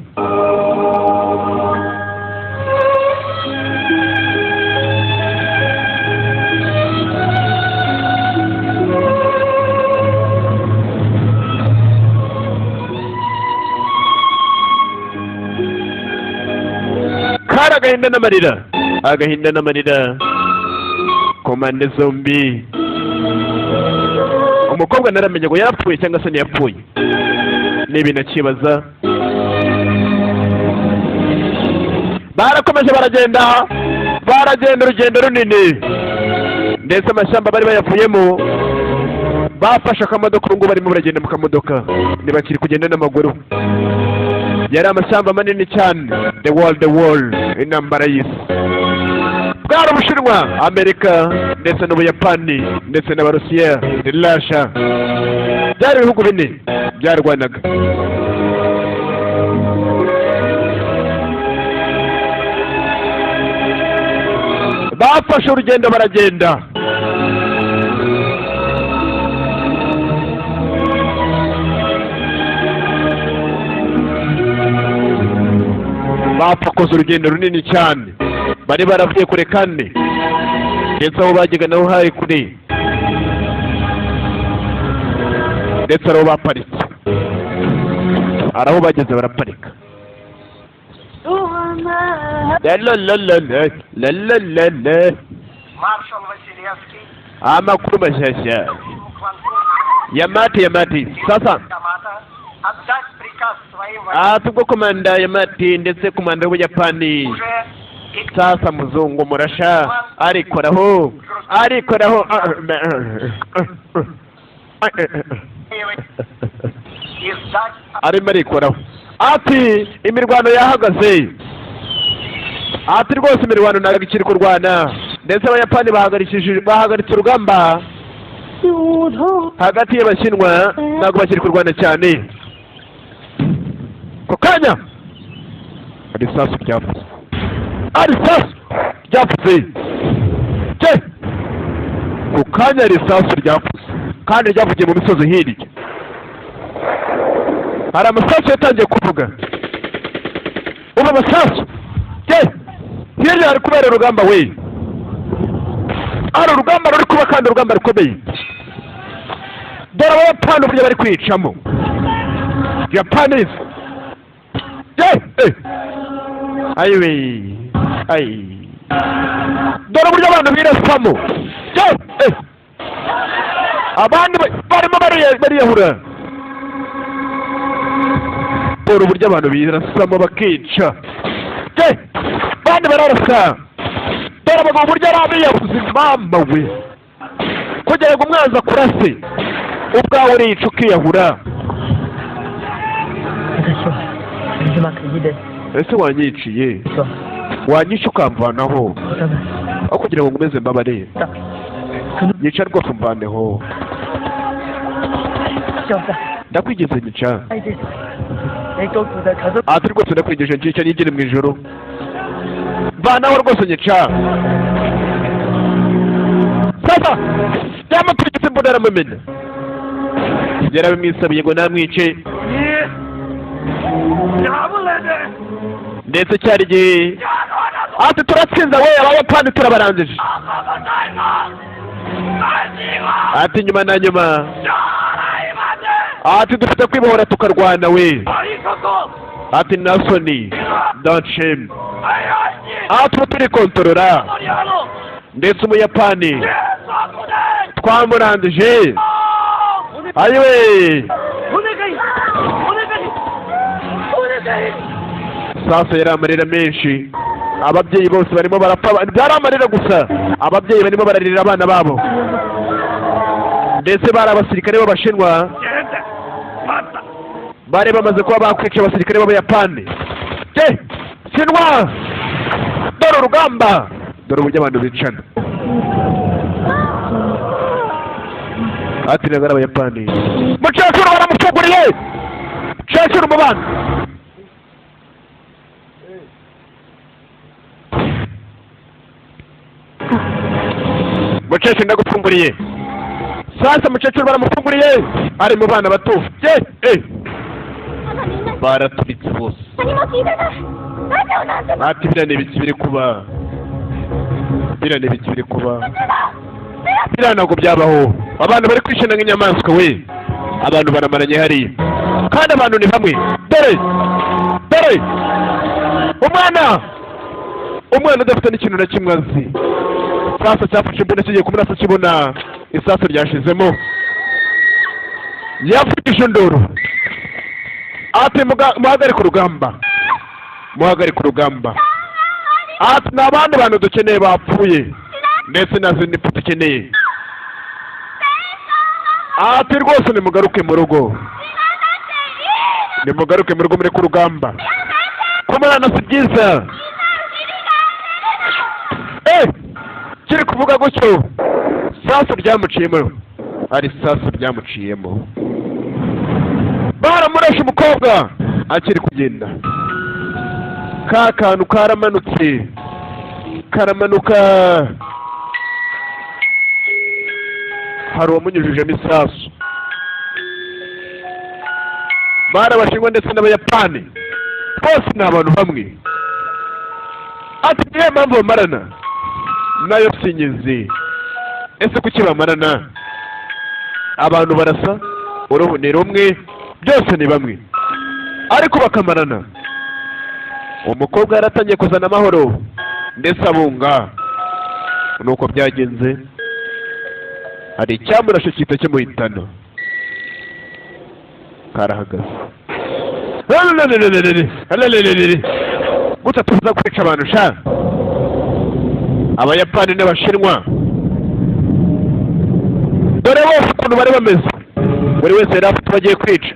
agahinda n'amarira ku mpande zombi. Umukobwa naramenye ngo yarapfuye cyangwa se ntiyapfuye, ni ibintu akibaza. Barakomeje baragenda urugendo runini, ndetse amashyamba bari bayavuyemo bafashe akamodoka, ubu ngubu barimo baragenda mu kamodoka, ntibakiri kugenda n'amaguru. Yari amashyamba manini cyane, the world, intambara y'isi. Bwari Ubushinwa, Amerika ndetse n'Ubuyapani ndetse n'Abarusiya, Russia. Byari ibihugu bine byarwanaga. Bafashe urugendo baragenda. Bakoze urugendo runini cyane, bari baravuye kure kandi ndetse aho bajyaga naho hari kure, ndetse aho baparitse, araho bageze baraparika. Amakuru mashyashya Yamati sasa tubwo komanda Yamati ndetse komanda w'Ubuyapani sasa muzungu murasha arikoraho arimo arikoraho ati imirwano yahagaze, ati rwose imirwano ntabwo ikiri kurwana, ndetse Abayapani bahagaritse urugamba hagati y'Abashinwa, ntabwo bakiri kurwana cyane. Ku kanya arisasu ryavuze ku kanya arisasu ryavuze, kandi ryavugiye mu misozi hirya. Hari amasasu yatangiye kuvuga, ubu amasasu hirya hari kubera urugamba we, hari urugamba ruri kuba kandi urugamba rukomeye. Dore Abayapani uburyo bari kwicamo, Japanese dore uburyo abantu birasamo, abandi barimo bariyahura. Dore uburyo abantu birasamo bakica, abandi bararasa. Dore abagabo uburyo ari abiyahuzi, mama we, kugira ngo umwanzi akurase ubwawe uriyica ukiyahura. Ese wanyiciye, wanyishe ukamvanaho aho kugira ngo ngumeze mbabare. Nyica rwose umvaneho, ndakwigeze nyica. Ati rwose ndakwigisha nyica nigire mu ijoro, mvanaho rwose nyica. Sasa byamutwigeze mbona aramumena, yarabimwisabiye ngo namwice, ndetse cyari igihe ati turatsinze we, Abayapani turabarangije. Ati nyuma na nyuma ati dufite kwibohora tukarwana we, ati nasoni don't shame, ati ubu turikontorora, ndetse Umuyapani twamurangije. Ayiwe sasa yari amarira menshi, ababyeyi bose barimo barapfa, byari amarira gusa. Ababyeyi barimo bararira abana babo, ndetse bari abasirikare b'Abashinwa bari bamaze kuba bakwica abasirikare b'Abayapani. Shinwa, dore urugamba, dore uburyo abantu bicana. Ati nagara Abayapani, mukecuru baramufuguriye, mukecuru mu bana. Mukecuru ndagufunguriye. Sasa mukecuru baramufunguriye, ari mu bana bato. Baraturitse bose. Ati biriya ni ibiki biri kuba, biriya ntabwo byabaho. Abantu bari kwishana nk'inyamaswa we, abantu baramaranye hariya, kandi abantu ni bamwe. Dore umwana umwana udafite n'ikintu na kimwe azi. Sasa cyafashe imbunda kigiye kumurasa kibona isasu ryashizemo. Yavugije induru ati muhagarike urugamba, muhagarike urugamba. Ati n'abandi bantu dukeneye bapfuye ndetse na zindi mpfu dukeneye. Ati rwose nimugaruke mu rugo, nimugaruke mu rugo muri ku rugamba, kumurana si byiza. Kiri kuvuga gutyo sasu ryamuciyemo, ari sasu ryamuciyemo. Baramurashe umukobwa akiri kugenda, ka kantu karamanutse karamanuka, hari uwamunyujijemo isasu. Barabashinwa ndetse n'abayapani bose ni abantu bamwe. Ati niyo mpamvu bamarana nayo sinyizi. Ese kuki bamarana? Abantu barasa, uruhu ni rumwe, byose ni bamwe, ariko bakamarana. Umukobwa yaratangiye kuzana amahoro ndetse abunga. Nuko byagenze, hari icyamurashe cyita kimuhitana. Karahagaze. Gusa tuza kwica abantu sha. Abayapani n'abashinwa dore bose ukuntu bari bameze, buri wese yari afite bagiye kwica.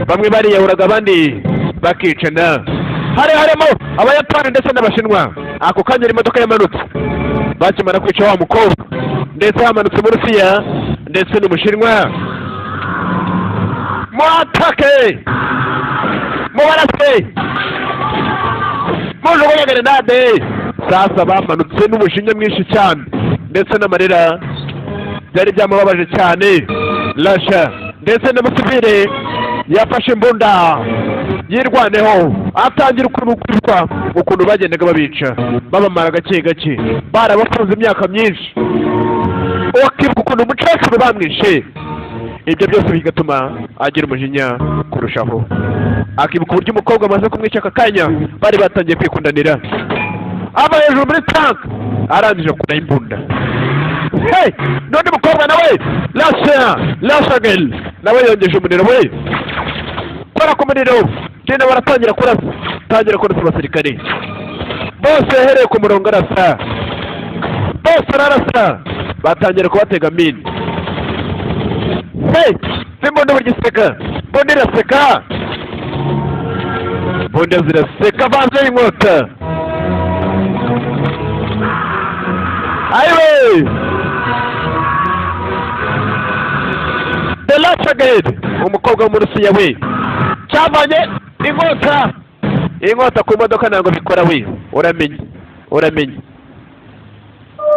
Bamwe bariyahuraga abandi bakicana. Harimo abayapani ndetse n'abashinwa. Ako kanya imodoka yamanutse bakimara kwica wa mukobwa, ndetse hamanutse Umurusiya ndetse n'Umushinwa. Muatake, mubarase, mujugunye grenade. Sasa bamanutse n'umushinya mwinshi cyane ndetse n'amarira byari byamubabaje cyane. Lasha ndetse n'umusivile yafashe imbunda yirwaneho, atangira ukuntu bagendaga babica babamara gake gake. Barabafunze imyaka myinshi, ukibuka ukuntu umukecuru bamwishe. Ibyo byose bigatuma agira umujinya kurushaho. Akibuka uburyo umukobwa amaze kumwica aka kanya bari batangiye kwikundanira. Aba hejuru muri tank arangije kuraho imbunda. None umukobwa nawe lasha gel nawe yongeje umuriro we. Kora ku muriro, genda baratangira kurasa, tangira kurasa abasirikare bose. Yahereye ku murongo arasa, bose ararasa, batangira kubatega mine. Simbunda burya iseka, mbunda iraseka, mbunda ziraseka vanze inkota. Ayiwe the last brigade, umukobwa w'Umurusiya we cyavanye inkota ku modoka. Ntabwo bikora we, uramenye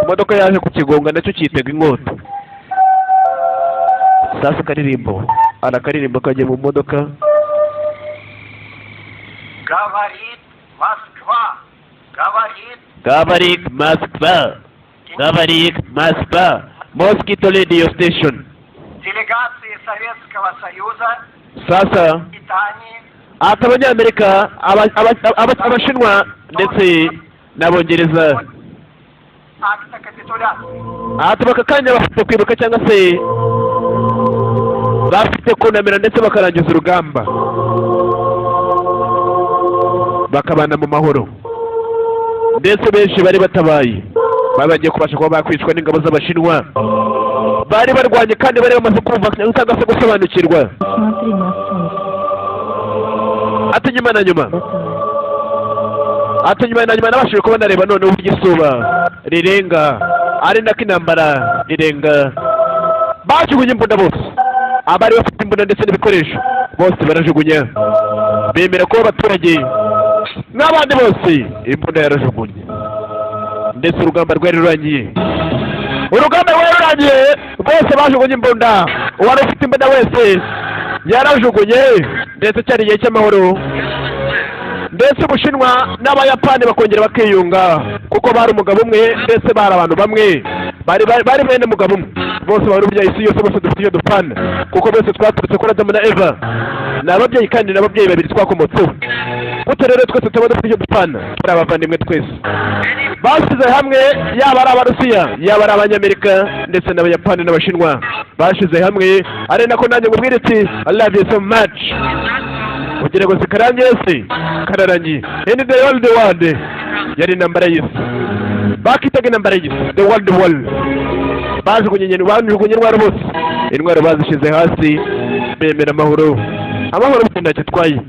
imodoka yaje kukigonga nacyo cyitega inkota. Sasa karirimbo arakaririmbo kagiye mu modoka. Говорит Москва, говорит Москва, говорит Москва. Mosquito radio station. Делегации Советского Союза, Sasa Британии, Abanyamerika, Abashinwa ndetse n'Abongereza. акта капитуляции. Aka kanya bafite kwibuka cyangwa se bafite kunamira ndetse bakarangiza urugamba, bakabana mu mahoro. Ndetse benshi bari batabaye bagiye kubasha kuba bakwicwa n'ingabo z'Abashinwa. Bari barwanye kandi bari bamaze kumva cyangwa se gusobanukirwa. Ati nyuma na nyuma nabashije kuba nareba none uburyo izuba rirenga, ari nako intambara irenga. Bajugunye imbunda bose, abari bafite imbunda ndetse n'ibikoresho bose barajugunya. Bemera ko abaturage n'abandi bose imbunda yarajugunye. Ndetse urugamba rwari rurangiye, bose bajugunye imbunda. Uwari ufite imbunda wese yarajugunye. Ndetse cyari igihe cy'amahoro, ndetse Ubushinwa n'Abayapani bakongera bakiyunga kuko bari umugabo umwe, ndetse bari abantu bamwe, bari bene umugabo umwe. Bose bari ubyaye isi yose, bose dufite iyo dupfana kuko bose twaturutse kuri Adamu na Eva. Ni ababyeyi kandi n'ababyeyi babiri twakomotseho. gute rero twese tuba dufite icyo dupfana turi abavandimwe twese bashyize hamwe yaba ari abarusiya yaba ari abanyamerika ndetse n'abayapani n'abashinwa bashyize hamwe ari nako nanjye ngubwira iti I love you so much kugira ngo zikarangiye se kararangiye in the world yari intambara y'isi bakitaga intambara y'isi the world war bajugunye intwaro bose intwaro bazishyize hasi bemera amahoro ntacyo atwaye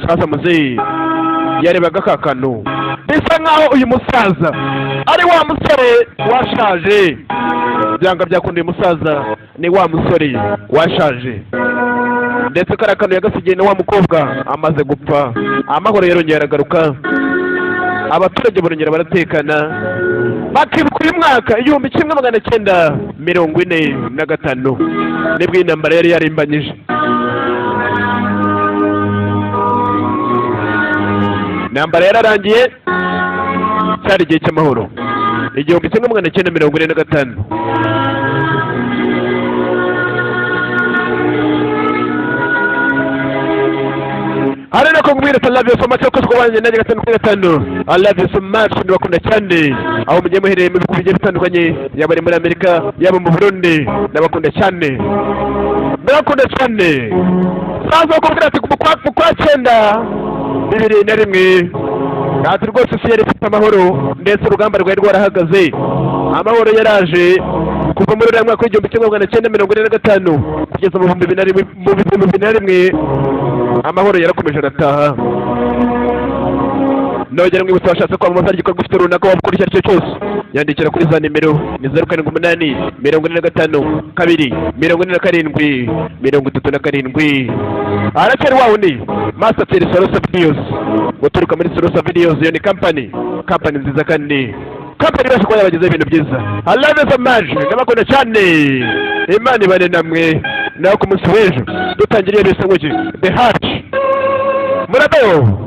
sasa muzeyi yarebaga kakano bisa nkaho uyu musaza ari wa musore washaje byanga byakunda uyu musaza ni wa musore washaje ndetse karakano yagasigiye na wa mukobwa amaze gupfa amahoro yarongera aragaruka abaturage barongera baratekana bakibuka uyu mwaka 1945 nibwo intambara yari yarimbanyije intambara yararangiye cyari igihe cy'amahoro 1945 hari nako ngubwira I love you so much ko twabanye na 5 I love you so much ndabakunda cyane aho mugiye muhereye mu bihugu bigiye bitandukanye yaba ari muri Amerika yaba mu Burundi ndabakunda cyane saza kubwira ati kwa 9 2001 ati rwose isi yari ifite amahoro ndetse urugamba rwari rwarahagaze amahoro yaraje kuva muri uriya mwaka w'1945 kugeza mu 2001 amahoro yarakomeje arataha nogera mwibutsa washatse kwamamaza igikorwa ufite runaka wabukora icyo ari cyo cyose yandikira kuri za nimero ni 078 45 2 47 37 aracyari wa wundi Master Sorosa Videos guturuka muri Sorosa Videos iyo ni company nziza kandi company bashaka kuba yabagezaho ibintu byiza I love you so much ndabakunda cyane Imana ibane namwe naho ku munsi w'ejo dutangiriye bise ngo The Heart murabeho